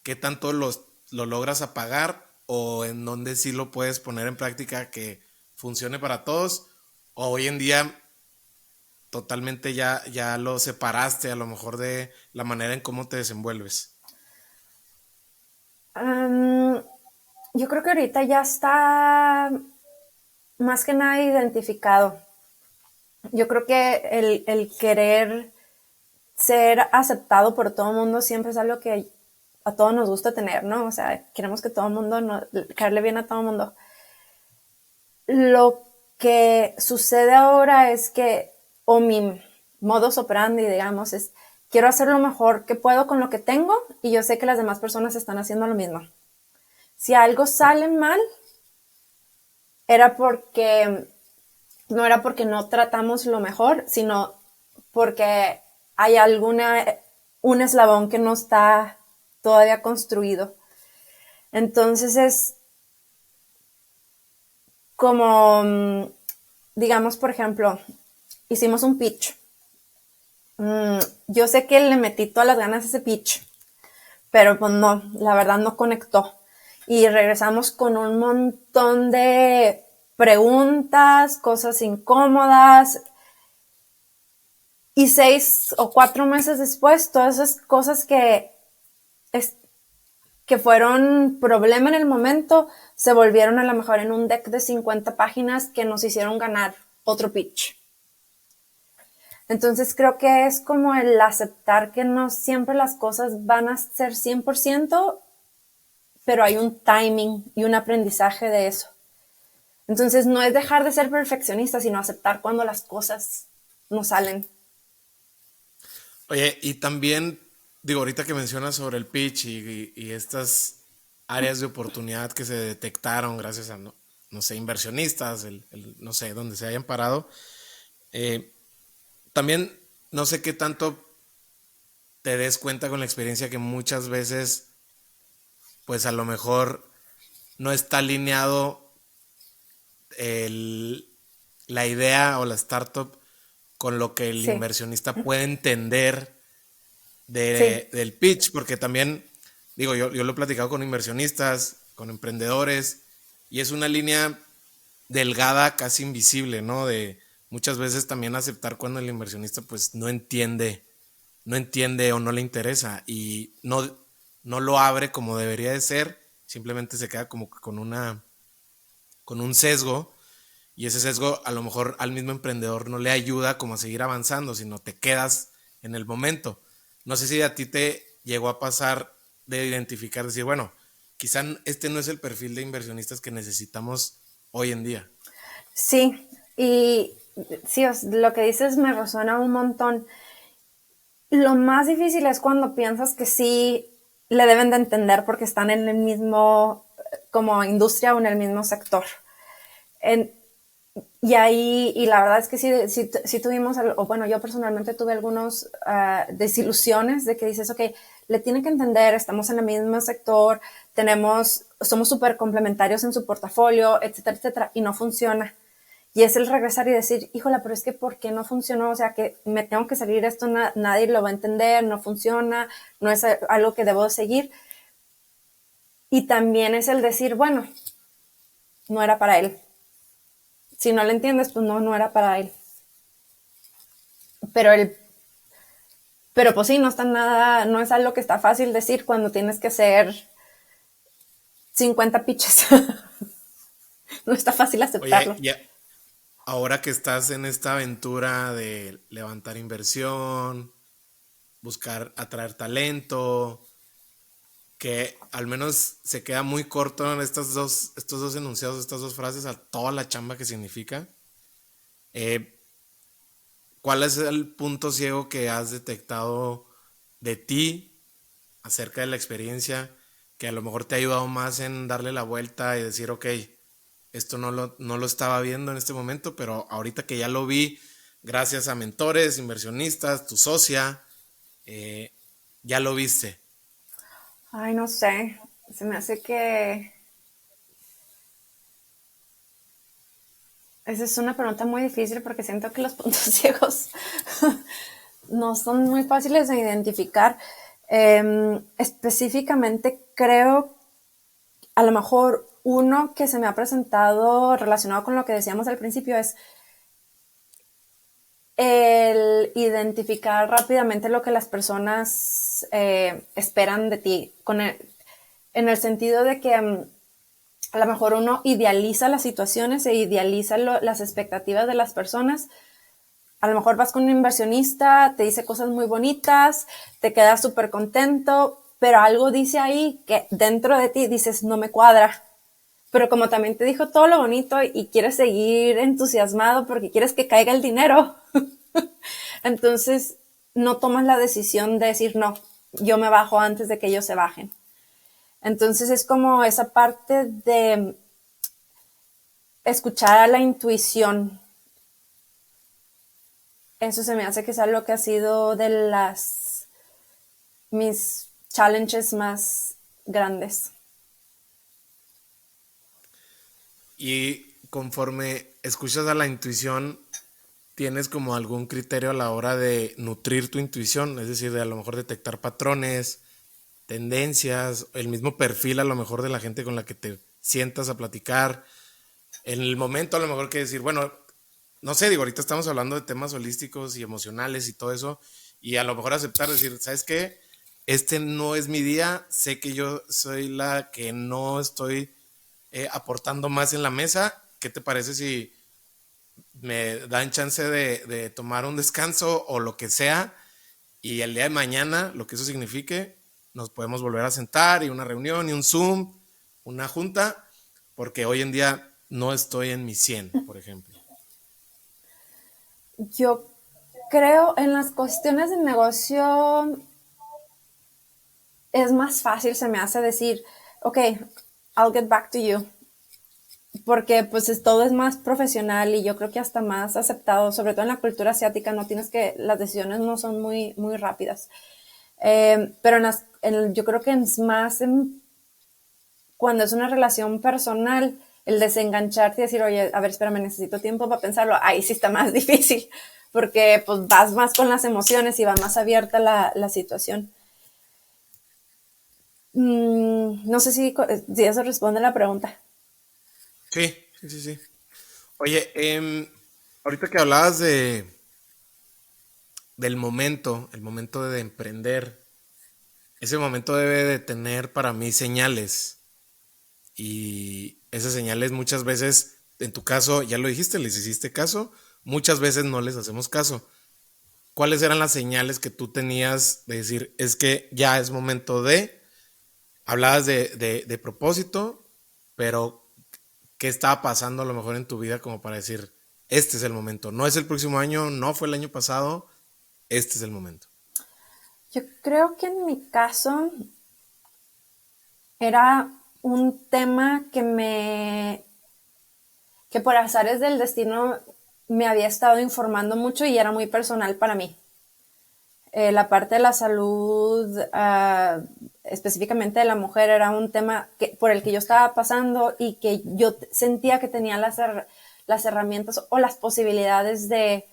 ¿Qué tanto lo logras apagar o en dónde sí lo puedes poner en práctica que funcione para todos? ¿O hoy en día totalmente ya lo separaste a lo mejor de la manera en cómo te desenvuelves? Um, yo creo que ahorita ya está más que nada identificado. Yo creo que el querer ser aceptado por todo el mundo siempre es algo que a todos nos gusta tener, ¿no? O sea, queremos que todo el mundo, caerle bien a todo el mundo. Lo que sucede ahora es que, o mi modus operandi, digamos, es quiero hacer lo mejor que puedo con lo que tengo y yo sé que las demás personas están haciendo lo mismo. Si algo sale mal, era porque no era porque no tratamos lo mejor, sino porque hay un eslabón que no está todavía construido. Entonces es como, digamos, por ejemplo, hicimos un pitch. Yo sé que le metí todas las ganas a ese pitch, pero pues no, la verdad no conectó. Y regresamos con un montón de preguntas, cosas incómodas, y 6 o 4 meses después, todas esas cosas que fueron problema en el momento, se volvieron a lo mejor en un deck de 50 páginas que nos hicieron ganar otro pitch. Entonces creo que es como el aceptar que no siempre las cosas van a ser 100%, pero hay un timing y un aprendizaje de eso. Entonces no es dejar de ser perfeccionista, sino aceptar cuando las cosas no salen. Oye, y también, digo, ahorita que mencionas sobre el pitch y estas áreas de oportunidad que se detectaron gracias a, no sé, inversionistas, no sé, donde se hayan parado, eh, también no sé qué tanto te des cuenta con la experiencia que muchas veces, pues a lo mejor no está alineado el, la idea o la startup con lo que el Sí, inversionista puede entender sí, del pitch, porque también, digo, yo lo he platicado con inversionistas, con emprendedores, y es una línea delgada, casi invisible, ¿no? De muchas veces también aceptar cuando el inversionista pues no entiende o no le interesa y no lo abre como debería de ser, simplemente se queda como con un sesgo y ese sesgo a lo mejor al mismo emprendedor no le ayuda como a seguir avanzando, sino te quedas en el momento. No sé si a ti te llegó a pasar de identificar, decir, bueno, quizá este no es el perfil de inversionistas que necesitamos hoy en día. sí. Y sí, lo que dices me resuena un montón. Lo más difícil es cuando piensas que sí le deben de entender porque están en el mismo, como industria o en el mismo sector. En, y ahí, y la verdad es que sí tuvimos, o bueno, yo personalmente tuve algunos desilusiones de que dices, ok, le tiene que entender, estamos en el mismo sector, somos súper complementarios en su portafolio, etcétera, etcétera, y no funciona. Y es el regresar y decir, híjola, pero es que ¿por qué no funcionó? O sea, que me tengo que salir esto, nadie lo va a entender, no funciona, no es algo que debo seguir. Y también es el decir, bueno, no era para él. Si no lo entiendes, pues no era para él. Pero pero pues sí, no está nada, no es algo que está fácil decir cuando tienes que hacer 50 pitches. No está fácil Oye, aceptarlo. ya, ahora que estás en esta aventura de levantar inversión, buscar atraer talento, que al menos se queda muy corto en estos dos enunciados, estas dos frases, a toda la chamba que significa. Eh, ¿Cuál es el punto ciego que has detectado de ti acerca de la experiencia que a lo mejor te ha ayudado más en darle la vuelta y decir, ok, esto no lo estaba viendo en este momento, pero ahorita que ya lo vi, gracias a mentores, inversionistas, tu socia, eh, ya lo viste? Ay, no sé. Se me hace que esa es una pregunta muy difícil porque siento que los puntos ciegos no son muy fáciles de identificar. Específicamente creo, a lo mejor uno que se me ha presentado relacionado con lo que decíamos al principio es el identificar rápidamente lo que las personas esperan de ti, en el sentido de que a lo mejor uno idealiza las situaciones e idealiza las expectativas de las personas. A lo mejor vas con un inversionista, te dice cosas muy bonitas, te quedas súper contento, pero algo dice ahí que dentro de ti dices, no me cuadra. Pero como también te dijo todo lo bonito y quieres seguir entusiasmado porque quieres que caiga el dinero, entonces no tomas la decisión de decir, no, yo me bajo antes de que ellos se bajen. Entonces es como esa parte de escuchar a la intuición. Eso se me hace que es algo que ha sido de mis challenges más grandes. Y conforme escuchas a la intuición, ¿tienes como algún criterio a la hora de nutrir tu intuición? Es decir, de a lo mejor detectar patrones, tendencias, el mismo perfil a lo mejor de la gente con la que te sientas a platicar. En el momento a lo mejor que decir, bueno, no sé, digo, ahorita estamos hablando de temas holísticos y emocionales y todo eso, y a lo mejor aceptar, decir, ¿sabes qué? Este no es mi día, sé que yo soy la que no estoy aportando más en la mesa. ¿Qué te parece si me dan chance de tomar un descanso o lo que sea? Y el día de mañana, lo que eso signifique, nos podemos volver a sentar y una reunión y un Zoom, una junta, porque hoy en día no estoy en mi 100, por ejemplo. Yo creo en las cuestiones de negocio es más fácil, se me hace decir, ok, I'll get back to you. porque pues todo es más profesional y yo creo que hasta más aceptado, sobre todo en la cultura asiática, las decisiones no son muy, muy rápidas. Pero yo creo que es más cuando es una relación personal, el desengancharte y decir, oye, a ver, espérame, necesito tiempo para pensarlo, ahí sí está más difícil, porque pues vas más con las emociones y va más abierta la situación. No sé si eso responde a la pregunta. Sí, sí, sí, sí. Oye, ahorita que hablabas del momento, el momento de emprender, ese momento debe de tener para mí señales. Y esas señales muchas veces, en tu caso, ya lo dijiste, les hiciste caso, muchas veces no les hacemos caso. ¿Cuáles eran las señales que tú tenías de decir, es que ya es momento de, hablabas de propósito, pero qué estaba pasando a lo mejor en tu vida como para decir, este es el momento, no es el próximo año, no fue el año pasado, este es el momento? Yo creo que en mi caso era un tema que por azares del destino me había estado informando mucho y era muy personal para mí. La parte de la salud, específicamente de la mujer, era un tema por el que yo estaba pasando y que yo sentía que tenía las herramientas o las posibilidades de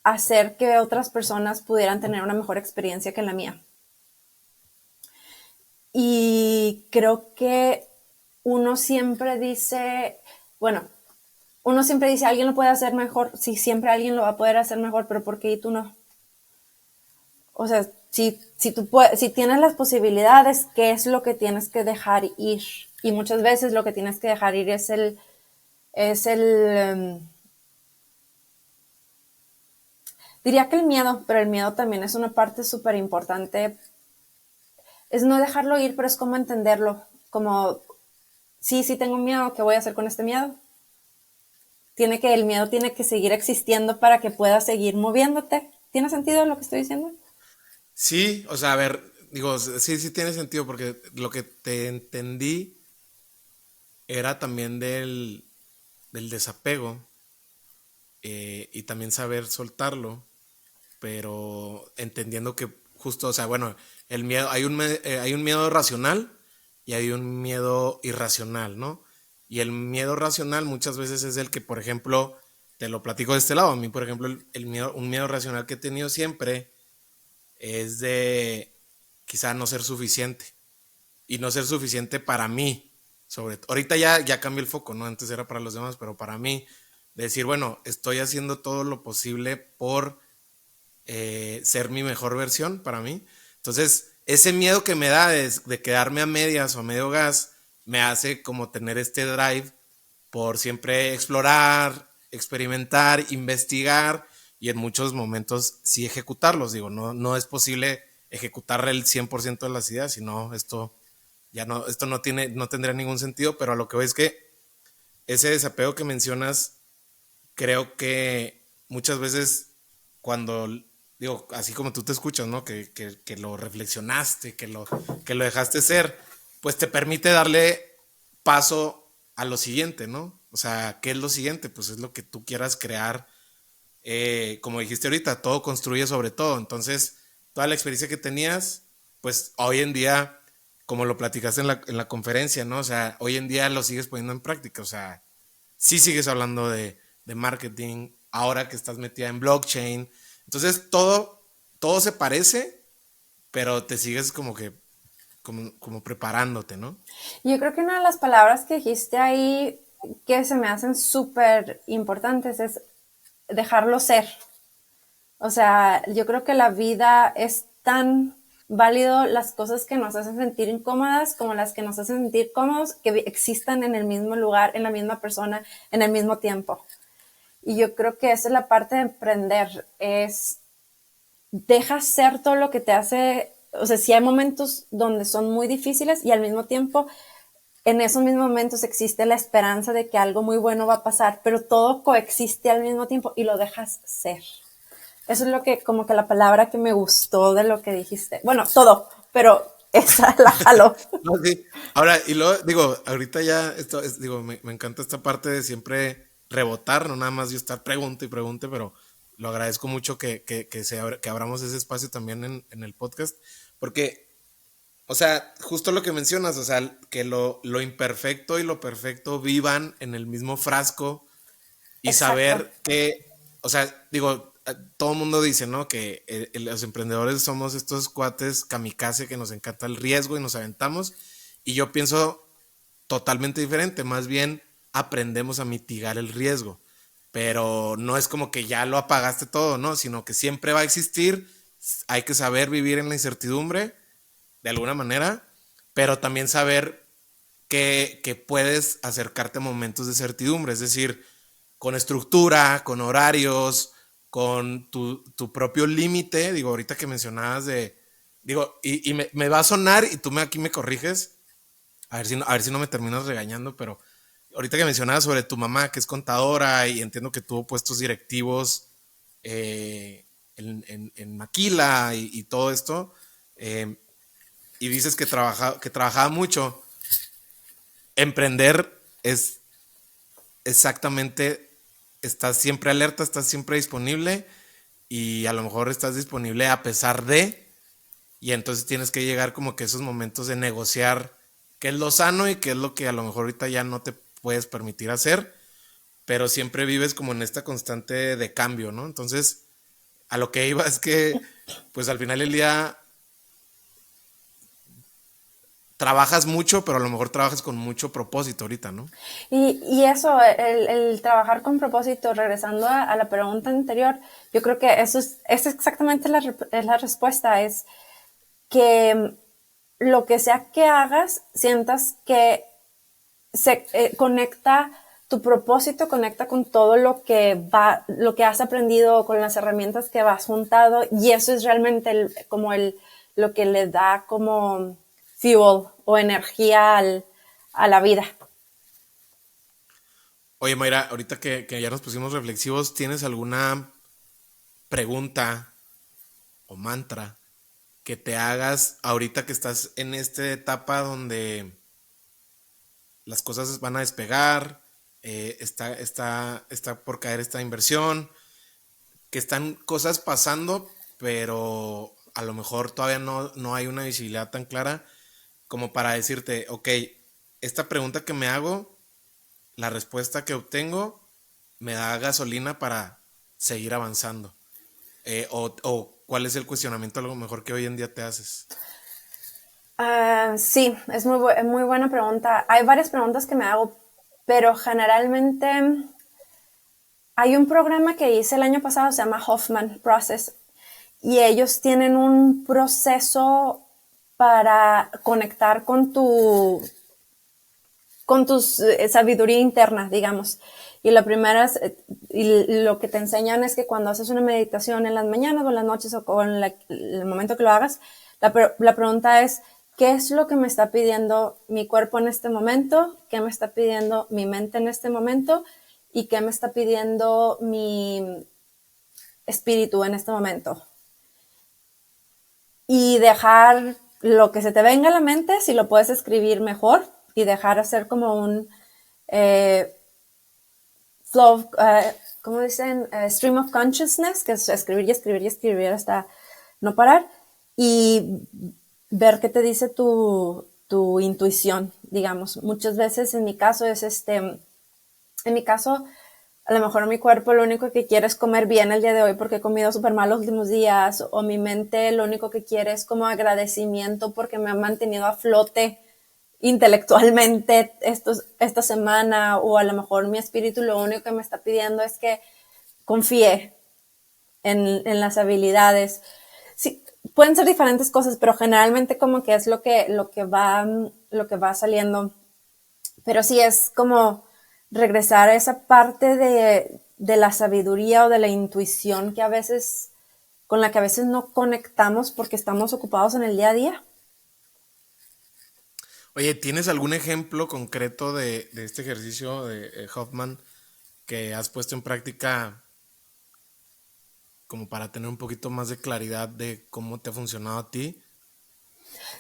hacer que otras personas pudieran tener una mejor experiencia que la mía. Y creo que uno siempre dice, bueno, uno siempre dice, alguien lo puede hacer mejor, sí, siempre alguien lo va a poder hacer mejor, pero ¿por qué y tú no? O sea, si tienes las posibilidades, ¿qué es lo que tienes que dejar ir? Y muchas veces lo que tienes que dejar ir diría que el miedo, pero el miedo también es una parte súper importante. Es no dejarlo ir, pero es como entenderlo, como, sí tengo miedo, ¿qué voy a hacer con este miedo? El miedo tiene que seguir existiendo para que puedas seguir moviéndote. ¿Tiene sentido lo que estoy diciendo? Sí, o sea, a ver, digo, sí, sí tiene sentido porque lo que te entendí era también del desapego, y también saber soltarlo, pero entendiendo que justo, o sea, bueno, el miedo, hay un miedo racional y hay un miedo irracional, ¿no? Y el miedo racional muchas veces es el que, por ejemplo, te lo platico de este lado, a mí, por ejemplo, un miedo racional que he tenido siempre es de quizá no ser suficiente y no ser suficiente para mí. Ahorita ya cambió el foco, ¿no? Antes era para los demás, pero para mí, decir, bueno, estoy haciendo todo lo posible por ser mi mejor versión para mí. Entonces, ese miedo que me da de quedarme a medias o a medio gas, me hace como tener este drive por siempre explorar, experimentar, investigar y en muchos momentos sí ejecutarlos. Digo, no es posible ejecutar el 100% de las ideas, sino esto no tendría ningún sentido, pero a lo que voy es que ese desapego que mencionas, creo que muchas veces cuando, digo, así como tú te escuchas, ¿no? Que lo reflexionaste, que lo dejaste ser, pues te permite darle paso a lo siguiente, ¿no? O sea, ¿qué es lo siguiente? Pues es lo que tú quieras crear. Como dijiste ahorita, todo construye sobre todo. Entonces, toda la experiencia que tenías, pues hoy en día, como lo platicaste en la conferencia, ¿no? O sea, hoy en día lo sigues poniendo en práctica. O sea, sí sigues hablando de marketing, ahora que estás metida en blockchain. Entonces, todo se parece, pero te sigues como preparándote, ¿no? Yo creo que una de las palabras que dijiste ahí que se me hacen súper importantes es dejarlo ser. O sea, yo creo que la vida es tan válido las cosas que nos hacen sentir incómodas como las que nos hacen sentir cómodos, que existan en el mismo lugar, en la misma persona, en el mismo tiempo. Y yo creo que esa es la parte de emprender, es deja ser todo lo que te hace, o sea, sí hay momentos donde son muy difíciles y al mismo tiempo en esos mismos momentos existe la esperanza de que algo muy bueno va a pasar, pero todo coexiste al mismo tiempo y lo dejas ser. Eso es lo que, como que la palabra que me gustó de lo que dijiste. Bueno, todo, pero esa la jalo. No, sí. Ahora, y luego, digo, ahorita ya, digo, me encanta esta parte de siempre rebotar, no nada más yo estar pregunte y pregunte, pero lo agradezco mucho que abramos ese espacio también en el podcast, porque, o sea, justo lo que mencionas, o sea, que lo imperfecto y lo perfecto vivan en el mismo frasco y Exacto, saber que, o sea, digo, todo el mundo dice, ¿no? Que los emprendedores somos estos cuates kamikaze que nos encanta el riesgo y nos aventamos. Y yo pienso totalmente diferente, más bien aprendemos a mitigar el riesgo. Pero no es como que ya lo apagaste todo, ¿no? Sino que siempre va a existir, hay que saber vivir en la incertidumbre de alguna manera, pero también saber que puedes acercarte a momentos de certidumbre, es decir, con estructura, con horarios, con tu propio límite. Digo, ahorita que mencionabas de, digo, y me va a sonar y tú aquí me corriges, a ver si no me terminas regañando, pero ahorita que mencionabas sobre tu mamá, que es contadora y entiendo que tuvo puestos directivos en Maquila y todo esto, eh, y dices que trabajaba mucho. Emprender es exactamente, estás siempre alerta, estás siempre disponible y a lo mejor estás disponible a pesar de, y entonces tienes que llegar como que esos momentos de negociar qué es lo sano y qué es lo que a lo mejor ahorita ya no te puedes permitir hacer, pero siempre vives como en esta constante de cambio, ¿no? Entonces, a lo que iba es que, pues al final del día trabajas mucho, pero a lo mejor trabajas con mucho propósito ahorita, ¿no? y eso, el trabajar con propósito, regresando a la pregunta anterior, yo creo que eso es exactamente es la respuesta, es que lo que sea que hagas, sientas que se conecta tu propósito, conecta con todo lo que has aprendido, con las herramientas que vas juntado, y eso es realmente lo que le da como fuel o energía a la vida. Oye, Mayra, ahorita que ya nos pusimos reflexivos, ¿tienes alguna pregunta o mantra que te hagas ahorita que estás en esta etapa donde las cosas van a despegar, está por caer esta inversión, que están cosas pasando, pero a lo mejor todavía no hay una visibilidad tan clara como para decirte, ok, esta pregunta que me hago, la respuesta que obtengo, me da gasolina para seguir avanzando. O cuál es el cuestionamiento a lo mejor que hoy en día te haces. Sí, es muy buena pregunta. Hay varias preguntas que me hago, pero generalmente hay un programa que hice el año pasado, se llama Hoffman Process, y ellos tienen un proceso para conectar con tu sabiduría interna, digamos. Y la primera es, y lo que te enseñan es que cuando haces una meditación en las mañanas o en las noches o en el momento que lo hagas, la pregunta es, ¿qué es lo que me está pidiendo mi cuerpo en este momento? ¿Qué me está pidiendo mi mente en este momento? ¿Y qué me está pidiendo mi espíritu en este momento? Y dejar lo que se te venga a la mente, si lo puedes escribir mejor, y dejar hacer como un eh, flow, ¿cómo dicen? Stream of consciousness, que es escribir y escribir y escribir hasta no parar, y ver qué te dice tu intuición, digamos. Muchas veces en mi caso en mi caso, a lo mejor mi cuerpo lo único que quiere es comer bien el día de hoy porque he comido súper mal los últimos días, o mi mente lo único que quiere es como agradecimiento porque me ha mantenido a flote intelectualmente esta semana, o a lo mejor mi espíritu lo único que me está pidiendo es que confíe en las habilidades. Sí, pueden ser diferentes cosas, pero generalmente como que es lo que va saliendo. Pero sí es como regresar a esa parte de la sabiduría o de la intuición que a veces, con la que a veces no conectamos porque estamos ocupados en el día a día. Oye, ¿tienes algún ejemplo concreto de este ejercicio de Hoffman que has puesto en práctica como para tener un poquito más de claridad de cómo te ha funcionado a ti?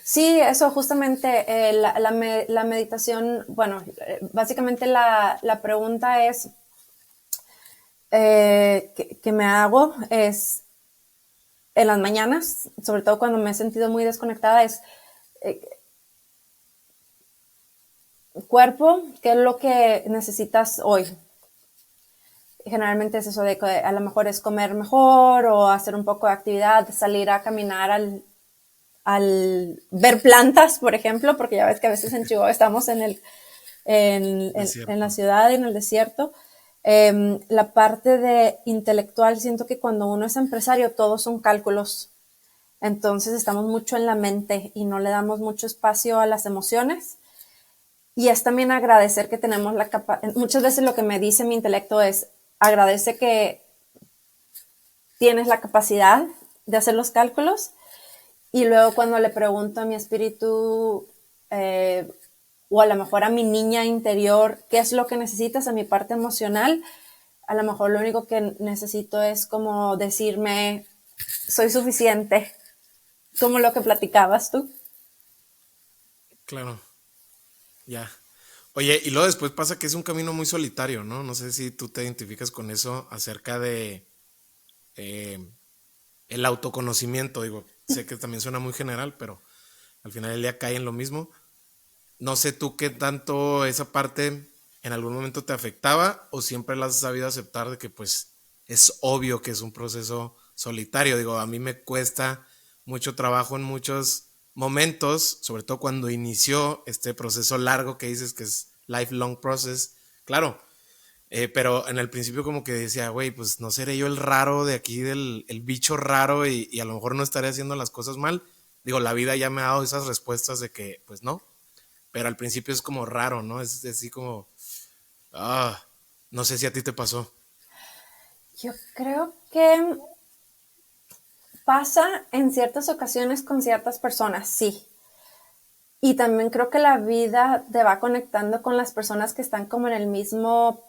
Sí, eso justamente, la meditación, bueno, básicamente la pregunta es, que me hago es en las mañanas, sobre todo cuando me he sentido muy desconectada, es eh, cuerpo, ¿qué es lo que necesitas hoy? Generalmente es eso de que a lo mejor es comer mejor o hacer un poco de actividad, salir a caminar al ver plantas, por ejemplo, porque ya ves que a veces en Chihuahua estamos Es en la cierto. ciudad y en el desierto. La parte de intelectual, siento que cuando uno es empresario, todos son cálculos. Entonces estamos mucho en la mente y no le damos mucho espacio a las emociones. Y es también agradecer que tenemos la capacidad. Muchas veces lo que me dice mi intelecto es agradece que tienes la capacidad de hacer los cálculos. Y luego cuando le pregunto a mi espíritu, o a lo mejor a mi niña interior, qué es lo que necesitas, a mi parte emocional, a lo mejor lo único que necesito es como decirme, soy suficiente, como lo que platicabas tú. Claro, ya. Oye, y luego después pasa que es un camino muy solitario, ¿no? No sé si tú te identificas con eso acerca de eh, el autoconocimiento. Digo, sé que también suena muy general, pero al final del día cae en lo mismo. No sé tú qué tanto esa parte en algún momento te afectaba o siempre la has sabido aceptar de que pues es obvio que es un proceso solitario. Digo, a mí me cuesta mucho trabajo en muchos momentos, sobre todo cuando inició este proceso largo que dices que es lifelong process. Claro, pero en el principio como que decía, güey, pues no seré yo el raro de aquí, el bicho raro y a lo mejor no estaré haciendo las cosas mal. Digo, la vida ya me ha dado esas respuestas de que pues no, pero al principio es como raro, ¿no? Es así como, ah, no sé si a ti te pasó. Yo creo que pasa en ciertas ocasiones con ciertas personas, sí. Y también creo que la vida te va conectando con las personas que están como en el mismo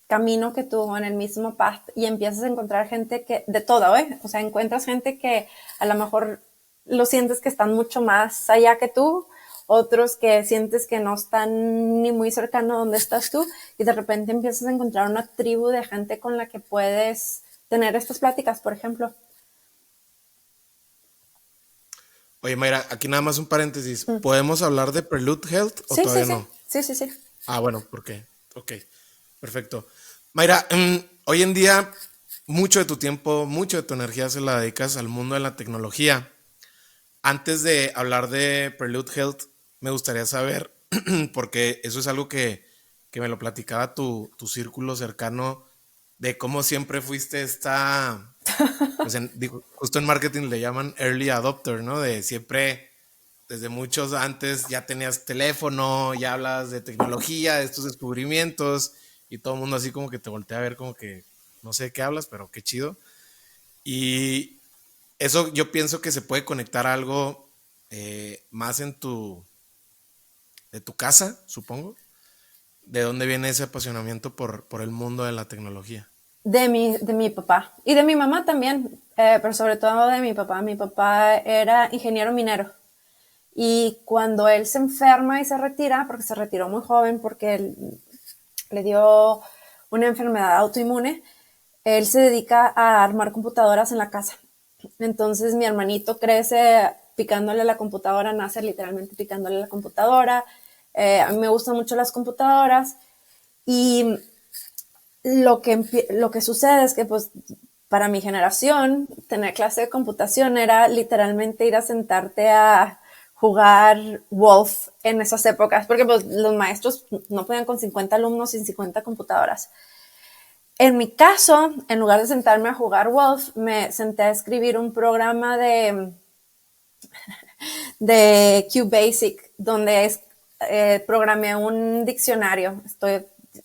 camino que tú, en el mismo path, y empiezas a encontrar gente que, de todo, ¿eh? O sea, encuentras gente que a lo mejor lo sientes que están mucho más allá que tú, otros que sientes que no están ni muy cercano a donde estás tú, y de repente empiezas a encontrar una tribu de gente con la que puedes tener estas pláticas, por ejemplo. Oye, Mayra, aquí nada más un paréntesis. ¿Podemos hablar de Prelude Health o Sí, sí, todavía sí, no? sí, sí, sí. Ah, bueno, ¿por qué? Ok, perfecto. Mayra, hoy en día mucho de tu tiempo, mucho de tu energía se la dedicas al mundo de la tecnología. Antes de hablar de Prelude Health, me gustaría saber, porque eso es algo que me lo platicaba tu círculo cercano, de cómo siempre fuiste esta, pues digo, justo en marketing le llaman early adopter, ¿no? De siempre, desde muchos antes ya tenías teléfono, ya hablas de tecnología, de estos descubrimientos, y todo el mundo así como que te voltea a ver como que no sé de qué hablas, pero qué chido. Y eso yo pienso que se puede conectar a algo más de tu casa, supongo. ¿De dónde viene ese apasionamiento por el mundo de la tecnología? De mi papá y de mi mamá también, pero sobre todo de mi papá. Mi papá era ingeniero minero y cuando él se enferma y se retira, porque se retiró muy joven porque él, le dio una enfermedad autoinmune, él se dedica a armar computadoras en la casa. Entonces mi hermanito crece picándole a la computadora, nace literalmente picándole a la computadora. A mí me gustan mucho las computadoras y lo que sucede es que pues para mi generación tener clase de computación era literalmente ir a sentarte a jugar Wolf en esas épocas, porque pues los maestros no podían con 50 alumnos sin 50 computadoras. En mi caso, en lugar de sentarme a jugar Wolf, me senté a escribir un programa de QBasic, donde programé un diccionario.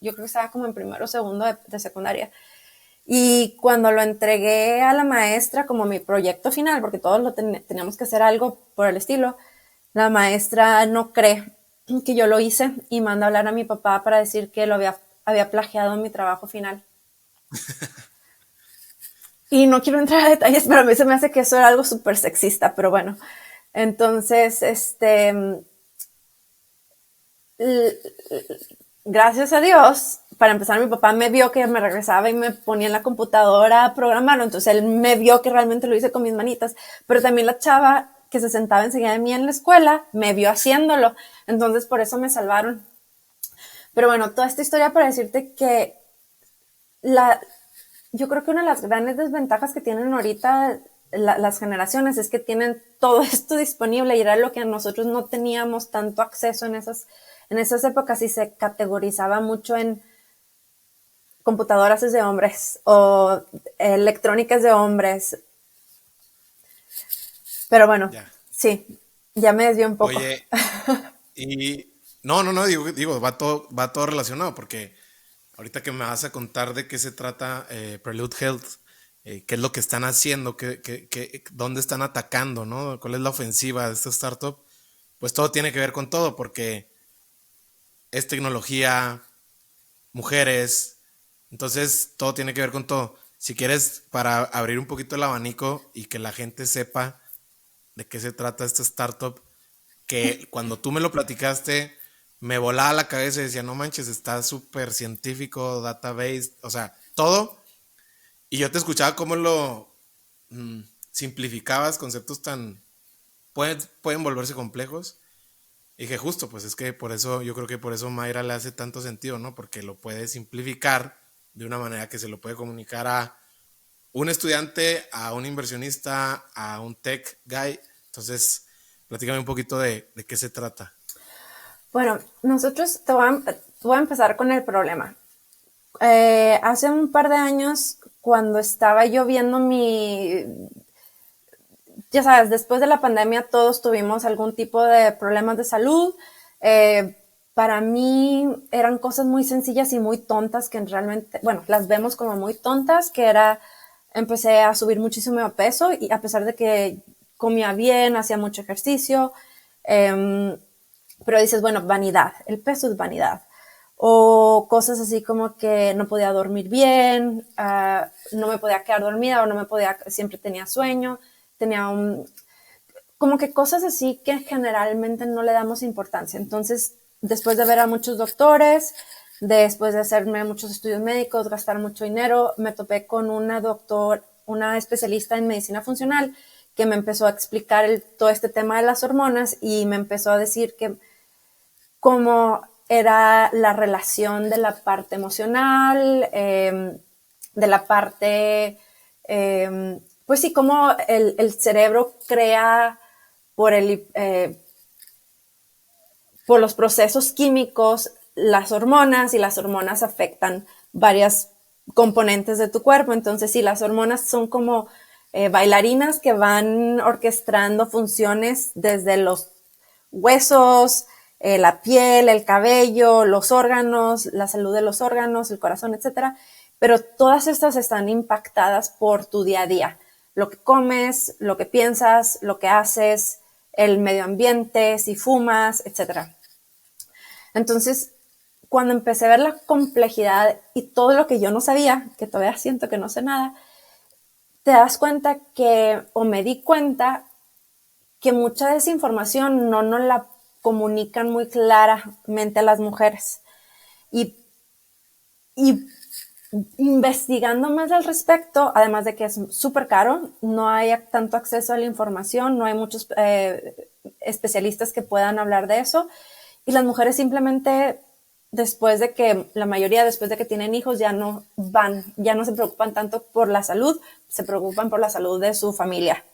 Yo creo que estaba como en primero o segundo de secundaria. Y cuando lo entregué a la maestra como mi proyecto final, porque todos teníamos que hacer algo por el estilo, la maestra no cree que yo lo hice y manda a hablar a mi papá para decir que había plagiado mi trabajo final. Y no quiero entrar a detalles, pero a mí se me hace que eso era algo súper sexista, pero bueno. Entonces, gracias a Dios, para empezar, mi papá me vio que me regresaba y me ponía en la computadora a programarlo, entonces él me vio que realmente lo hice con mis manitas, pero también la chava que se sentaba enseguida de mí en la escuela me vio haciéndolo, entonces por eso me salvaron. Pero bueno, toda esta historia para decirte que yo creo que una de las grandes desventajas que tienen ahorita las generaciones es que tienen todo esto disponible y era lo que nosotros no teníamos tanto acceso en esas épocas y se categorizaba mucho en computadoras es de hombres o electrónica es de hombres. Pero bueno, Ya. sí, ya me desvió un poco. Oye, y no, digo, va todo relacionado, porque ahorita que me vas a contar de qué se trata Prelude Health, qué es lo que están haciendo, dónde están atacando, ¿no? ¿Cuál es la ofensiva de esta startup? Pues todo tiene que ver con todo, porque es tecnología, mujeres, entonces todo tiene que ver con todo. Si quieres, para abrir un poquito el abanico y que la gente sepa de qué se trata esta startup, que cuando tú me lo platicaste, me volaba la cabeza y decía, no manches, está súper científico, database, o sea, todo. Y yo te escuchaba cómo lo mm, simplificabas, conceptos tan, pueden volverse complejos. Y dije, justo, pues es que por eso, yo creo que por eso Mayra le hace tanto sentido, ¿no? Porque lo puede simplificar de una manera que se lo puede comunicar a un estudiante, a un inversionista, a un tech guy. Entonces, platícame un poquito de qué se trata. Bueno, nosotros voy a empezar con el problema. Hace un par de años, cuando estaba yo viendo ya sabes, después de la pandemia todos tuvimos algún tipo de problemas de salud. Eh, para mí eran cosas muy sencillas y muy tontas que realmente, bueno, las vemos como muy tontas, que era, empecé a subir muchísimo de peso y a pesar de que comía bien, hacía mucho ejercicio, pero dices, bueno, vanidad, el peso es vanidad. O cosas así como que no podía dormir bien, no me podía quedar dormida o no me podía, siempre tenía sueño, tenía como que cosas así que generalmente no le damos importancia. Entonces, después de ver a muchos doctores, después de hacerme muchos estudios médicos, gastar mucho dinero, me topé con una especialista en medicina funcional que me empezó a explicar todo este tema de las hormonas y me empezó a decir que cómo era la relación de la parte emocional, de la parte, pues sí, cómo el cerebro crea por, por los procesos químicos las hormonas y las hormonas afectan varias componentes de tu cuerpo. Entonces, sí, las hormonas son como bailarinas que van orquestando funciones desde los huesos, la piel, el cabello, los órganos, la salud de los órganos, el corazón, etcétera. Pero todas estas están impactadas por tu día a día. Lo que comes, lo que piensas, lo que haces, el medio ambiente, si fumas, etcétera. Entonces, cuando empecé a ver la complejidad y todo lo que yo no sabía, que todavía siento que no sé nada, te das cuenta que, o me di cuenta, que mucha de esa información no nos la comunican muy claramente a las mujeres. Y, y investigando más al respecto, además de que es súper caro, no hay tanto acceso a la información, no hay muchos especialistas que puedan hablar de eso, y las mujeres simplemente después de que, la mayoría después de que tienen hijos ya no se preocupan tanto por la salud, se preocupan por la salud de su familia.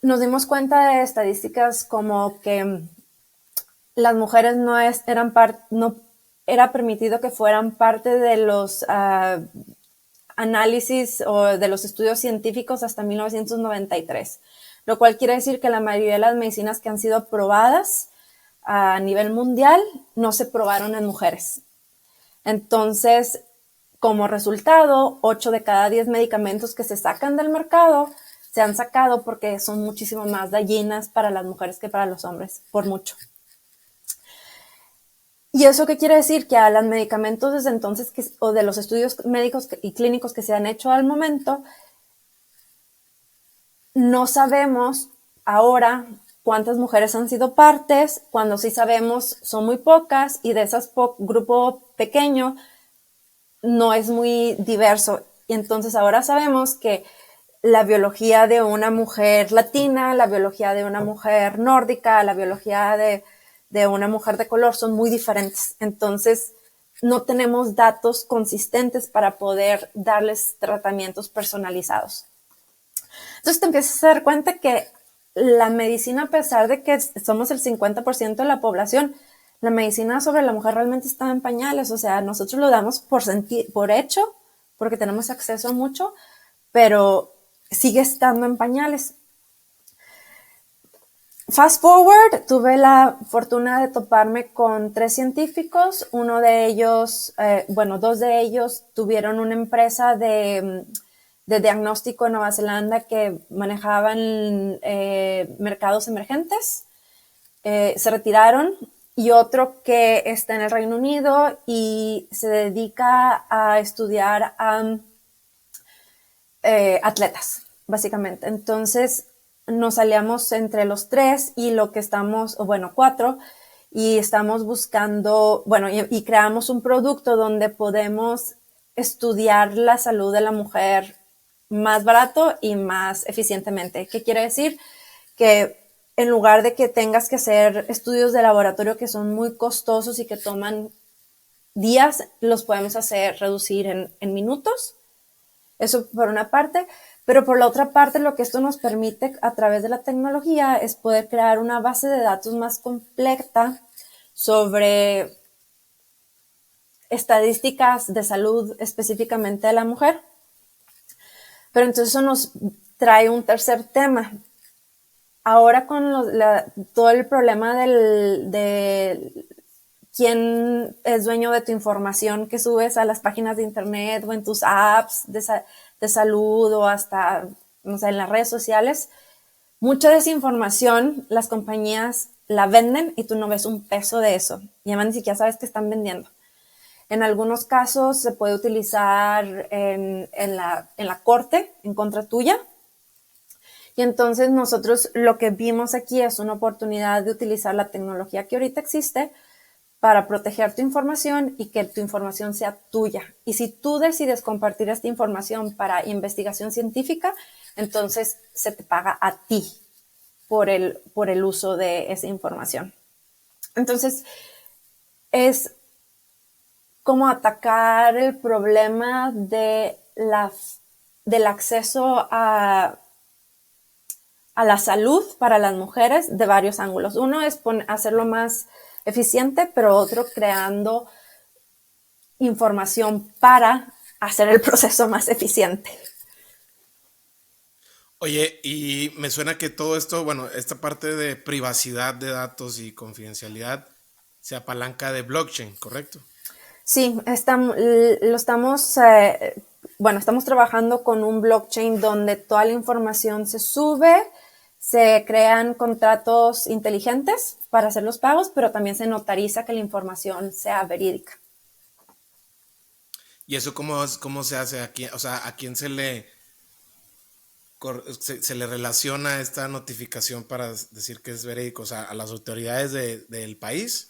Nos dimos cuenta de estadísticas como que las mujeres no era permitido que fueran parte de los análisis o de los estudios científicos hasta 1993, lo cual quiere decir que la mayoría de las medicinas que han sido probadas a nivel mundial no se probaron en mujeres. Entonces, como resultado, 8 de cada 10 medicamentos que se sacan del mercado se han sacado porque son muchísimo más dañinas para las mujeres que para los hombres, por mucho. ¿Y eso qué quiere decir? Que a los medicamentos desde entonces, o de los estudios médicos y clínicos que se han hecho al momento, no sabemos ahora cuántas mujeres han sido partes, cuando sí sabemos son muy pocas y de esas grupo pequeño no es muy diverso. Y entonces ahora sabemos que la biología de una mujer latina, la biología de una mujer nórdica, la biología de una mujer de color son muy diferentes. Entonces, no tenemos datos consistentes para poder darles tratamientos personalizados. Entonces, te empiezas a dar cuenta que la medicina, a pesar de que somos el 50% de la población, la medicina sobre la mujer realmente está en pañales. O sea, nosotros lo damos por hecho, porque tenemos acceso a mucho, pero sigue estando en pañales. Fast forward, tuve la fortuna de toparme con 3 científicos. Uno de ellos, dos de ellos tuvieron una empresa de diagnóstico en Nueva Zelanda que manejaban mercados emergentes. Se retiraron. Y otro que está en el Reino Unido y se dedica a estudiar a atletas, básicamente. Entonces nos aliamos entre los 3 y lo que estamos, 4, y estamos buscando, y creamos un producto donde podemos estudiar la salud de la mujer más barato y más eficientemente. ¿Qué quiere decir? Que en lugar de que tengas que hacer estudios de laboratorio que son muy costosos y que toman días, los podemos reducir en minutos. Eso por una parte, pero por la otra parte lo que esto nos permite a través de la tecnología es poder crear una base de datos más completa sobre estadísticas de salud específicamente de la mujer. Pero entonces eso nos trae un tercer tema. Ahora con todo el problema de quién es dueño de tu información que subes a las páginas de internet o en tus apps de salud o hasta, no sé, en las redes sociales, mucha de esa información las compañías la venden y tú no ves un peso de eso. Y además ni siquiera sabes que están vendiendo. En algunos casos se puede utilizar en la corte en contra tuya. Y entonces nosotros lo que vimos aquí es una oportunidad de utilizar la tecnología que ahorita existe para proteger tu información y que tu información sea tuya. Y si tú decides compartir esta información para investigación científica, entonces se te paga a ti por el uso de esa información. Entonces, es como atacar el problema del acceso a la salud para las mujeres de varios ángulos. Uno es hacerlo más eficiente, pero otro creando información para hacer el proceso más eficiente. Oye, y me suena que todo esto, esta parte de privacidad de datos y confidencialidad se apalanca de blockchain, ¿correcto? Sí, estamos trabajando con un blockchain donde toda la información se sube, se crean contratos inteligentes para hacer los pagos, pero también se notariza que la información sea verídica. ¿Y eso cómo se hace aquí? O sea, ¿a quién se le relaciona esta notificación para decir que es verídico? O sea, ¿a las autoridades del país?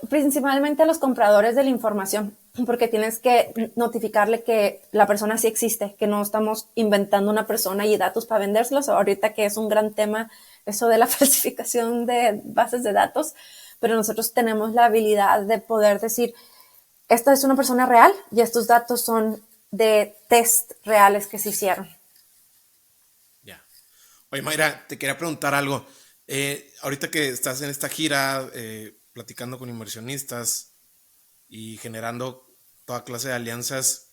Principalmente a los compradores de la información, porque tienes que notificarle que la persona sí existe, que no estamos inventando una persona y datos para vendérselos. Ahorita que es un gran tema eso de la falsificación de bases de datos, pero nosotros tenemos la habilidad de poder decir, esta es una persona real y estos datos son de test reales que se hicieron. Ya. Oye, Mayra, te quería preguntar algo. Ahorita que estás en esta gira, platicando con inversionistas y generando toda clase de alianzas,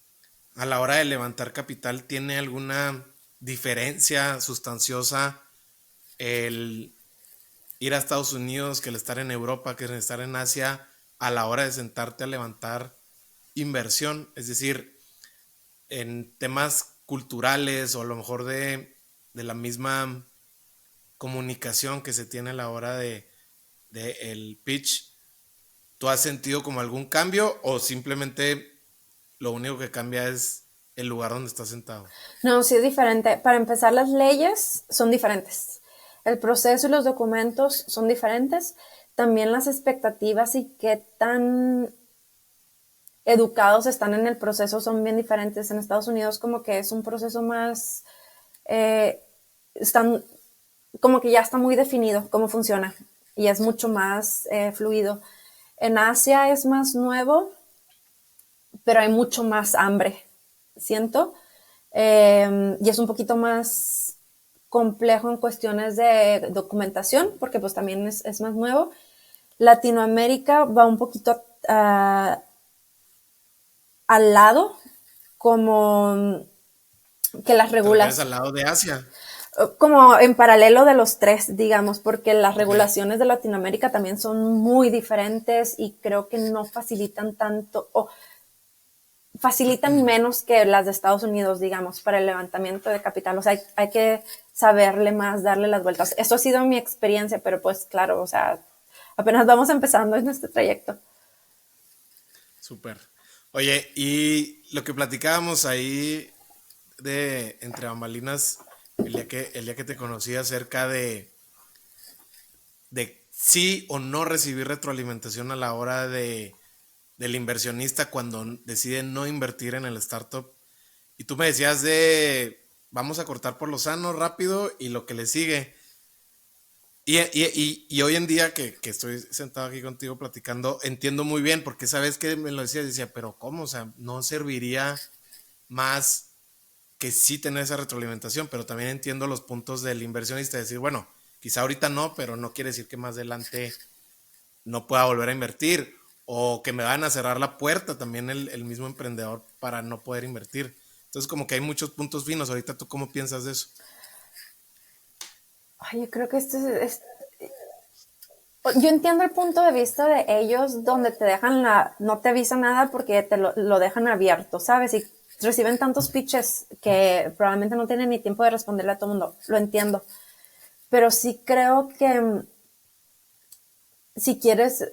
a la hora de levantar capital, ¿tiene alguna diferencia sustanciosa el ir a Estados Unidos que el estar en Europa, que el estar en Asia, a la hora de sentarte a levantar inversión? Es decir, en temas culturales o a lo mejor de la misma comunicación que se tiene a la hora de el pitch, ¿tú has sentido como algún cambio o simplemente lo único que cambia es el lugar donde estás sentado. No, sí es diferente. Para empezar, las leyes son diferentes. El proceso y los documentos son diferentes. También las expectativas y qué tan educados están en el proceso son bien diferentes. En Estados Unidos como que es un proceso más, están, como que ya está muy definido cómo funciona y es mucho más fluido. En Asia es más nuevo, pero hay mucho más hambre, siento, y es un poquito más complejo en cuestiones de documentación, porque pues también es más nuevo. Latinoamérica va un poquito al lado, como que las ¿Te refieres regulaciones, al lado de Asia? como en paralelo de los tres, digamos, porque las Ok. regulaciones de Latinoamérica también son muy diferentes y creo que no facilitan tanto, o facilitan menos que las de Estados Unidos, digamos, para el levantamiento de capital. O sea, hay que saberle más, darle las vueltas. Eso ha sido mi experiencia, pero pues claro, o sea, apenas vamos empezando en este trayecto. Súper. Oye, y lo que platicábamos ahí de entre bambalinas el día que te conocí acerca de sí o no recibir retroalimentación a la hora del inversionista cuando decide no invertir en el startup. Y tú me decías de vamos a cortar por lo sano rápido y lo que le sigue. Y hoy en día que estoy sentado aquí contigo platicando, entiendo muy bien, porque sabes que me lo decía, pero ¿cómo? O sea, no serviría más que sí tener esa retroalimentación, pero también entiendo los puntos del inversionista, decir, bueno, quizá ahorita no, pero no quiere decir que más adelante no pueda volver a invertir o que me van a cerrar la puerta también el mismo emprendedor para no poder invertir. Entonces como que hay muchos puntos finos. Ahorita tú cómo piensas de eso. Ay, yo creo que yo entiendo el punto de vista de ellos donde te dejan no te avisa nada porque te lo dejan abierto, ¿sabes? Y reciben tantos pitches que probablemente no tienen ni tiempo de responderle a todo el mundo. Lo entiendo. Pero sí creo que si quieres,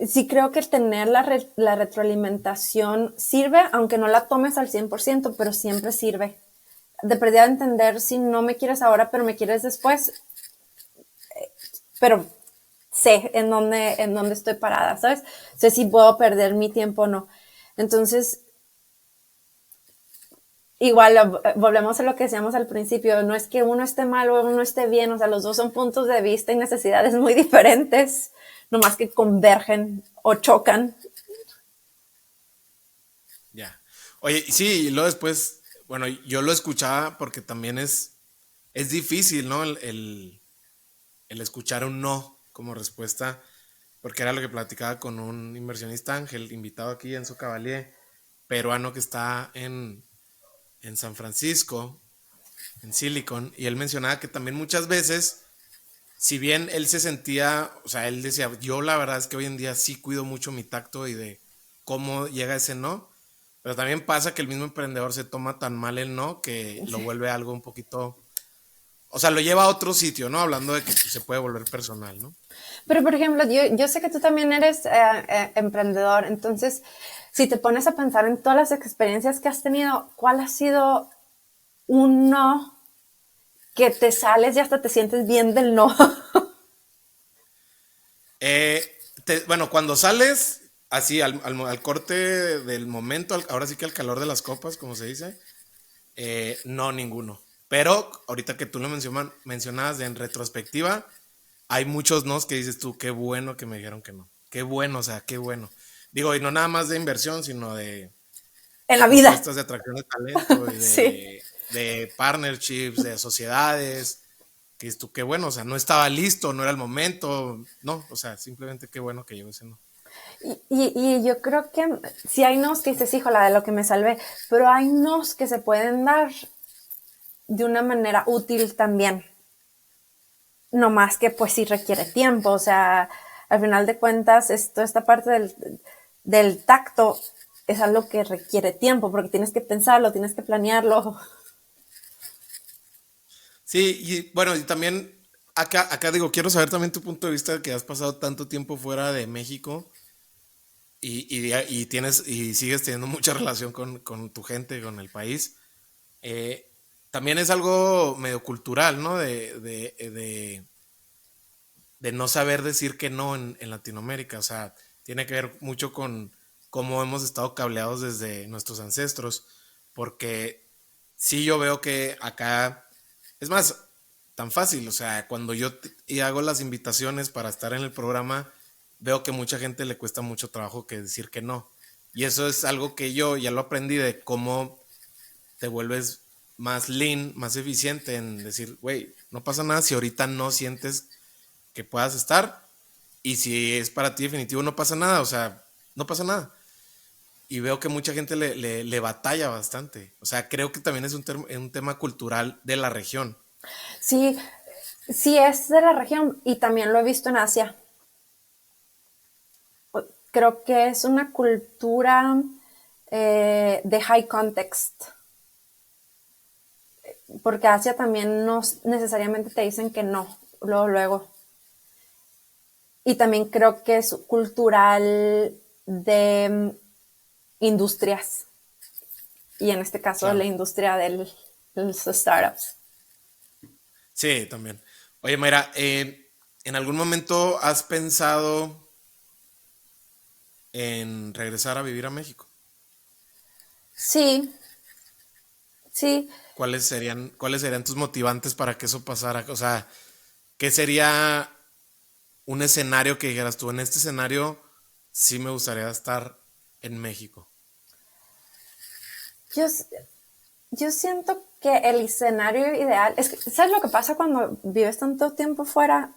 sí creo que tener la retroalimentación sirve, aunque no la tomes al 100%, pero siempre sirve. De perdida entender si no me quieres ahora, pero me quieres después, pero sé en dónde estoy parada, ¿sabes? Sé si puedo perder mi tiempo o no. Entonces, igual volvemos a lo que decíamos al principio, no es que uno esté mal o uno esté bien, o sea, los dos son puntos de vista y necesidades muy diferentes, nomás que convergen o chocan. Ya. Oye, y sí, y luego después, bueno, yo lo escuchaba porque también es difícil, ¿no? El escuchar un no como respuesta, porque era lo que platicaba con un inversionista Ángel, invitado aquí en su Cavalier, peruano que está en San Francisco, en Silicon, y él mencionaba que también muchas veces, si bien él se sentía, o sea, él decía, yo la verdad es que hoy en día sí cuido mucho mi tacto y de cómo llega ese no, pero también pasa que el mismo emprendedor se toma tan mal el no que lo vuelve algo un poquito, o sea, lo lleva a otro sitio, ¿no? Hablando de que pues, se puede volver personal, ¿no? Pero, por ejemplo, yo sé que tú también eres emprendedor, entonces, si te pones a pensar en todas las experiencias que has tenido, ¿cuál ha sido un no que te sales y hasta te sientes bien del no? Bueno, cuando sales así al corte del momento, ahora sí que al calor de las copas, como se dice, no, ninguno. Pero ahorita que tú lo mencionabas de en retrospectiva, hay muchos nos que dices tú, qué bueno que me dijeron que no. Qué bueno, o sea, qué bueno. Digo, y no nada más de inversión, sino de En la vida. propuestas de atracción de talento y Sí. de partnerships, de sociedades. Que dices tú, qué bueno, o sea, no estaba listo, no era el momento. No, o sea, simplemente qué bueno que llegó ese no. Y yo creo que si hay nos que dices, híjola, de lo que me salvé, pero hay nos que se pueden dar de una manera útil también. No más que pues sí requiere tiempo, o sea, al final de cuentas, esta parte del tacto es algo que requiere tiempo, porque tienes que pensarlo, tienes que planearlo. Sí, y bueno, y también acá digo, quiero saber también tu punto de vista que has pasado tanto tiempo fuera de México. y sigues teniendo mucha relación con tu gente, con el país. eh, También es algo medio cultural, ¿no? De no saber decir que no en Latinoamérica. O sea, tiene que ver mucho con cómo hemos estado cableados desde nuestros ancestros. Porque sí yo veo que acá, es más, tan fácil. O sea, cuando y hago las invitaciones para estar en el programa, veo que mucha gente le cuesta mucho trabajo que decir que no. Y eso es algo que yo ya lo aprendí de cómo te vuelves más lean, más eficiente en decir, güey, no pasa nada si ahorita no sientes que puedas estar, y si es para ti definitivo no pasa nada, o sea, no pasa nada. Y veo que mucha gente le batalla bastante. O sea, creo que también es un tema cultural de la región. Sí, sí es de la región y también lo he visto en Asia. Creo que es una cultura de high context, porque Asia también no necesariamente te dicen que no, luego, luego. Y también creo que es cultural de industrias, y en este caso la Claro. industria de los startups. Sí, también. Oye, Mayra, ¿en algún momento has pensado en regresar a vivir a México? Sí, sí. ¿Cuáles serían tus motivantes para que eso pasara? O sea, ¿qué sería un escenario que dijeras tú, en este escenario sí me gustaría estar en México? Yo, yo siento que el escenario ideal, es que, ¿sabes lo que pasa cuando vives tanto tiempo fuera?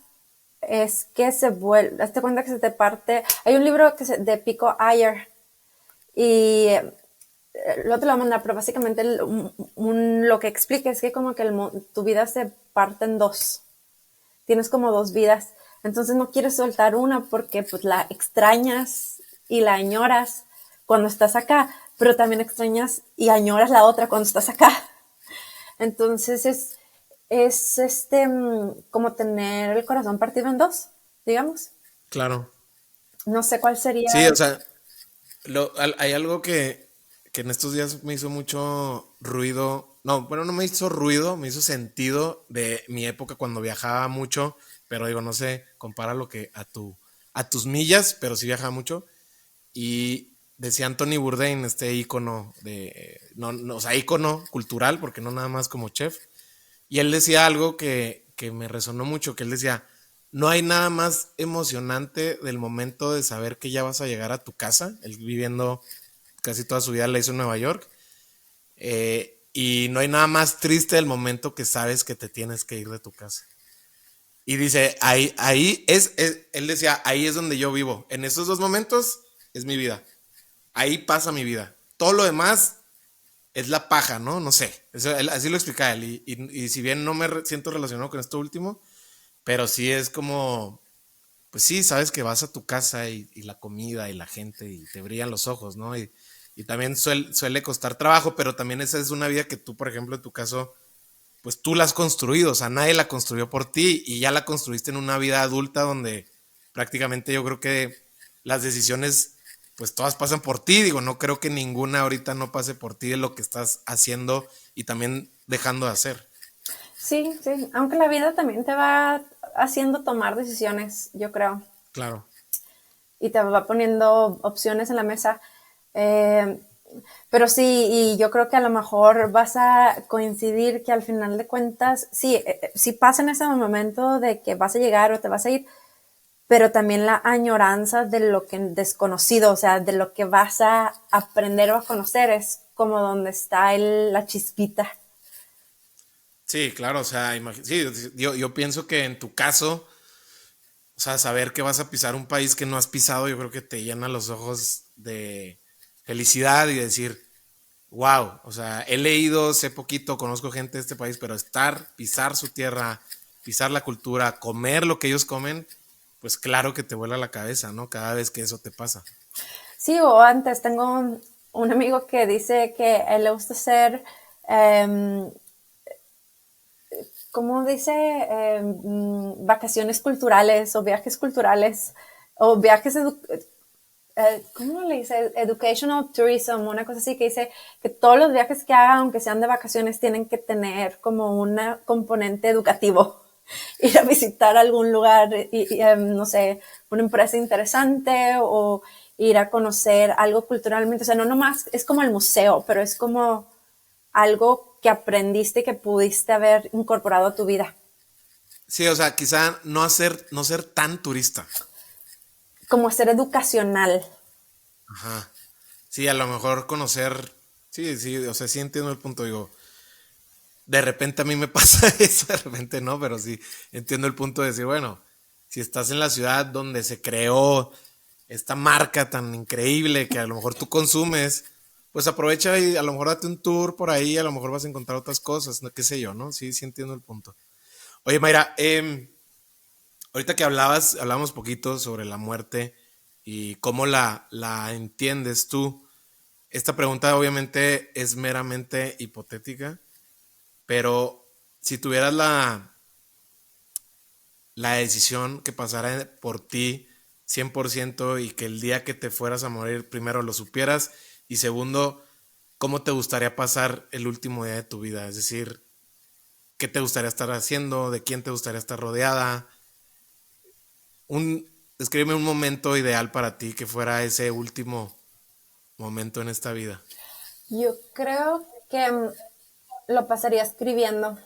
Es que se vuelve, hazte cuenta que se te parte. Hay un libro de Pico Iyer y luego te lo voy a mandar, pero básicamente lo que explica es que como que tu vida se parte en dos. Tienes como dos vidas. Entonces no quieres soltar una porque pues la extrañas y la añoras cuando estás acá, pero también extrañas y añoras la otra cuando estás acá. Entonces es como tener el corazón partido en dos, digamos. Claro. No sé cuál sería. Sí, o sea, hay algo que en estos días me hizo mucho ruido. No, bueno, no me hizo ruido, me hizo sentido de mi época cuando viajaba mucho, pero digo, no sé, compara lo que a tus millas, pero sí viajaba mucho. Y decía Anthony Bourdain, este ícono no, o sea, ícono cultural, porque no nada más como chef. Y él decía algo que me resonó mucho, que él decía, no hay nada más emocionante del momento de saber que ya vas a llegar a tu casa. Él viviendo casi toda su vida la hizo en Nueva York. Y no hay nada más triste del momento que sabes que te tienes que ir de tu casa. Y dice, él decía, ahí es donde yo vivo. En esos dos momentos es mi vida. Ahí pasa mi vida. Todo lo demás es la paja, ¿no? No sé. Así lo explica él. Y si bien no siento relacionado con esto último, pero sí es como, pues sí, sabes que vas a tu casa y la comida y la gente y te brillan los ojos, ¿no? Y también suele costar trabajo, pero también esa es una vida que tú, por ejemplo, en tu caso, pues tú la has construido, o sea, nadie la construyó por ti y ya la construiste en una vida adulta donde prácticamente yo creo que las decisiones, pues todas pasan por ti, digo, no creo que ninguna ahorita no pase por ti de lo que estás haciendo y también dejando de hacer. Sí, sí, aunque la vida también te va haciendo tomar decisiones, yo creo, Claro. y te va poniendo opciones en la mesa. Eh, pero sí, y yo creo que a lo mejor vas a coincidir que al final de cuentas, sí, sí pasa en ese momento de que vas a llegar o te vas a ir, pero también la añoranza de lo que desconocido, o sea, de lo que vas a aprender o a conocer, es como donde está la chispita. Sí, claro, o sea, sí, yo pienso que en tu caso, o sea, saber que vas a pisar un país que no has pisado, yo creo que te llena los ojos de felicidad y decir, wow, o sea, he leído, sé poquito, conozco gente de este país, pero pisar su tierra, pisar la cultura, comer lo que ellos comen, pues claro que te vuela la cabeza, ¿no? Cada vez que eso te pasa. Sí, o antes tengo un amigo que dice que a él le gusta hacer, eh, ¿cómo dice? Vacaciones culturales o viajes ¿cómo le dice? Educational tourism, una cosa así, que dice que todos los viajes que haga, aunque sean de vacaciones, tienen que tener como un componente educativo. Ir a visitar algún lugar, no sé, una empresa interesante o ir a conocer algo culturalmente. O sea, no nomás es como el museo, pero es como algo que aprendiste y que pudiste haber incorporado a tu vida. Sí, o sea, quizá no ser tan turista. Como ser educacional. Ajá. Sí, a lo mejor conocer. Sí, sí, o sea, sí entiendo el punto. Digo, de repente a mí me pasa eso, de repente no, pero sí entiendo el punto de decir, bueno, si estás en la ciudad donde se creó esta marca tan increíble que a lo mejor tú consumes, pues aprovecha y a lo mejor date un tour por ahí, a lo mejor vas a encontrar otras cosas, no, qué sé yo, ¿no? Sí, sí entiendo el punto. Oye, Mayra, ahorita que hablamos poquito sobre la muerte y cómo la entiendes tú. Esta pregunta obviamente es meramente hipotética, pero si tuvieras la decisión que pasara por ti 100% y que el día que te fueras a morir, primero lo supieras y segundo, ¿cómo te gustaría pasar el último día de tu vida? Es decir, ¿qué te gustaría estar haciendo? ¿De quién te gustaría estar rodeada? Descríbeme un momento ideal para ti que fuera ese último momento en esta vida. Yo creo que lo pasaría escribiendo.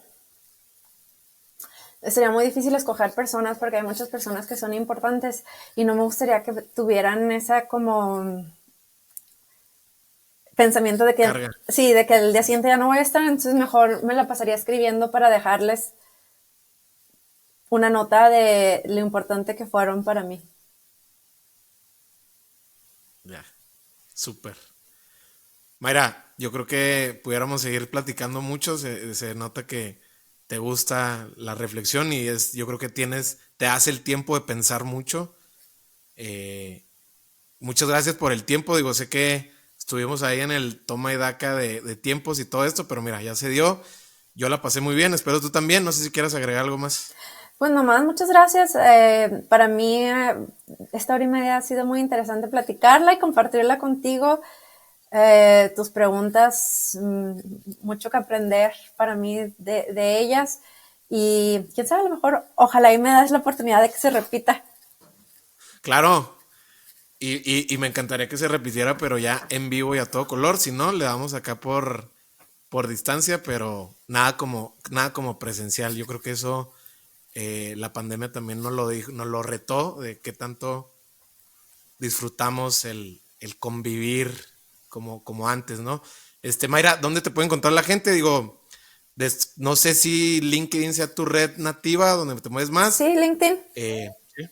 Sería muy difícil escoger personas porque hay muchas personas que son importantes y no me gustaría que tuvieran esa como pensamiento de que Carga. sí, de que el día siguiente ya no voy a estar, entonces mejor me la pasaría escribiendo para dejarles una nota de lo importante que fueron para mí. Ya, súper. Mayra, yo creo que pudiéramos seguir platicando mucho. Se nota que te gusta la reflexión y yo creo que te hace el tiempo de pensar mucho. Eh, Muchas gracias por el tiempo. Digo, sé que estuvimos ahí en el toma y daca de tiempos y todo esto, pero mira, ya se dio. Yo la pasé muy bien, espero tú también. No sé si quieras agregar algo más. Pues nomás, muchas gracias. Para mí esta hora y media ha sido muy interesante platicarla y compartirla contigo. Tus preguntas, mucho que aprender para mí de ellas. Y quién sabe, a lo mejor, ojalá y me das la oportunidad de que se repita. Claro, y me encantaría que se repitiera, pero ya en vivo y a todo color. Si no, le damos acá por distancia, pero nada como presencial. Yo creo que eso la pandemia también nos lo retó de qué tanto disfrutamos el convivir como antes, ¿no? Mayra, ¿dónde te puede encontrar la gente? Digo, no sé si LinkedIn sea tu red nativa donde te mueves más. Sí, LinkedIn. Sí,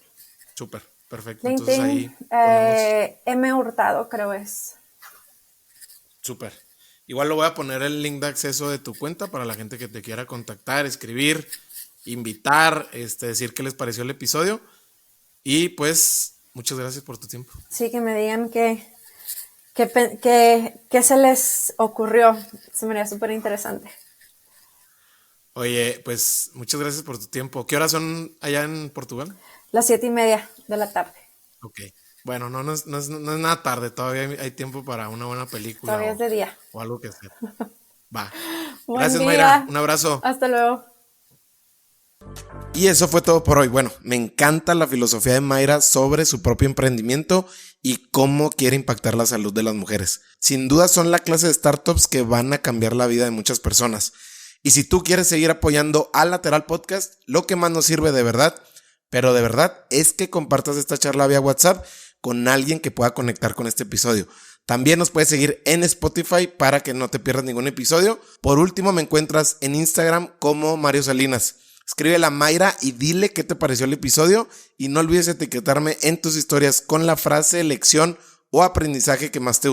súper, perfecto. Entonces LinkedIn, ahí ponemos, M. Hurtado, creo es. súper. Igual lo voy a poner el link de acceso de tu cuenta para la gente que te quiera contactar, escribir, invitar, decir qué les pareció el episodio. Y pues, muchas gracias por tu tiempo. Sí, que me digan qué se les ocurrió. Se me haría súper interesante. Oye, pues muchas gracias por tu tiempo. ¿Qué horas son allá en Portugal? Las 7:30 de la tarde. Ok. Bueno, no es nada tarde. Todavía hay tiempo para una buena película Todavía es de día. o algo que hacer. Va. Buen Gracias, Mayra. día. Un abrazo. Hasta luego. Y eso fue todo por hoy. Bueno, me encanta la filosofía de Mayra sobre su propio emprendimiento y cómo quiere impactar la salud de las mujeres. Sin duda son la clase de startups que van a cambiar la vida de muchas personas. Y si tú quieres seguir apoyando a Lateral Podcast, lo que más nos sirve de verdad, pero de verdad, es que compartas esta charla vía WhatsApp con alguien que pueda conectar con este episodio. También nos puedes seguir en Spotify para que no te pierdas ningún episodio. Por último, me encuentras en Instagram como Mario Salinas. Escríbele a Mayra y dile qué te pareció el episodio y no olvides etiquetarme en tus historias con la frase, lección o aprendizaje que más te gustó.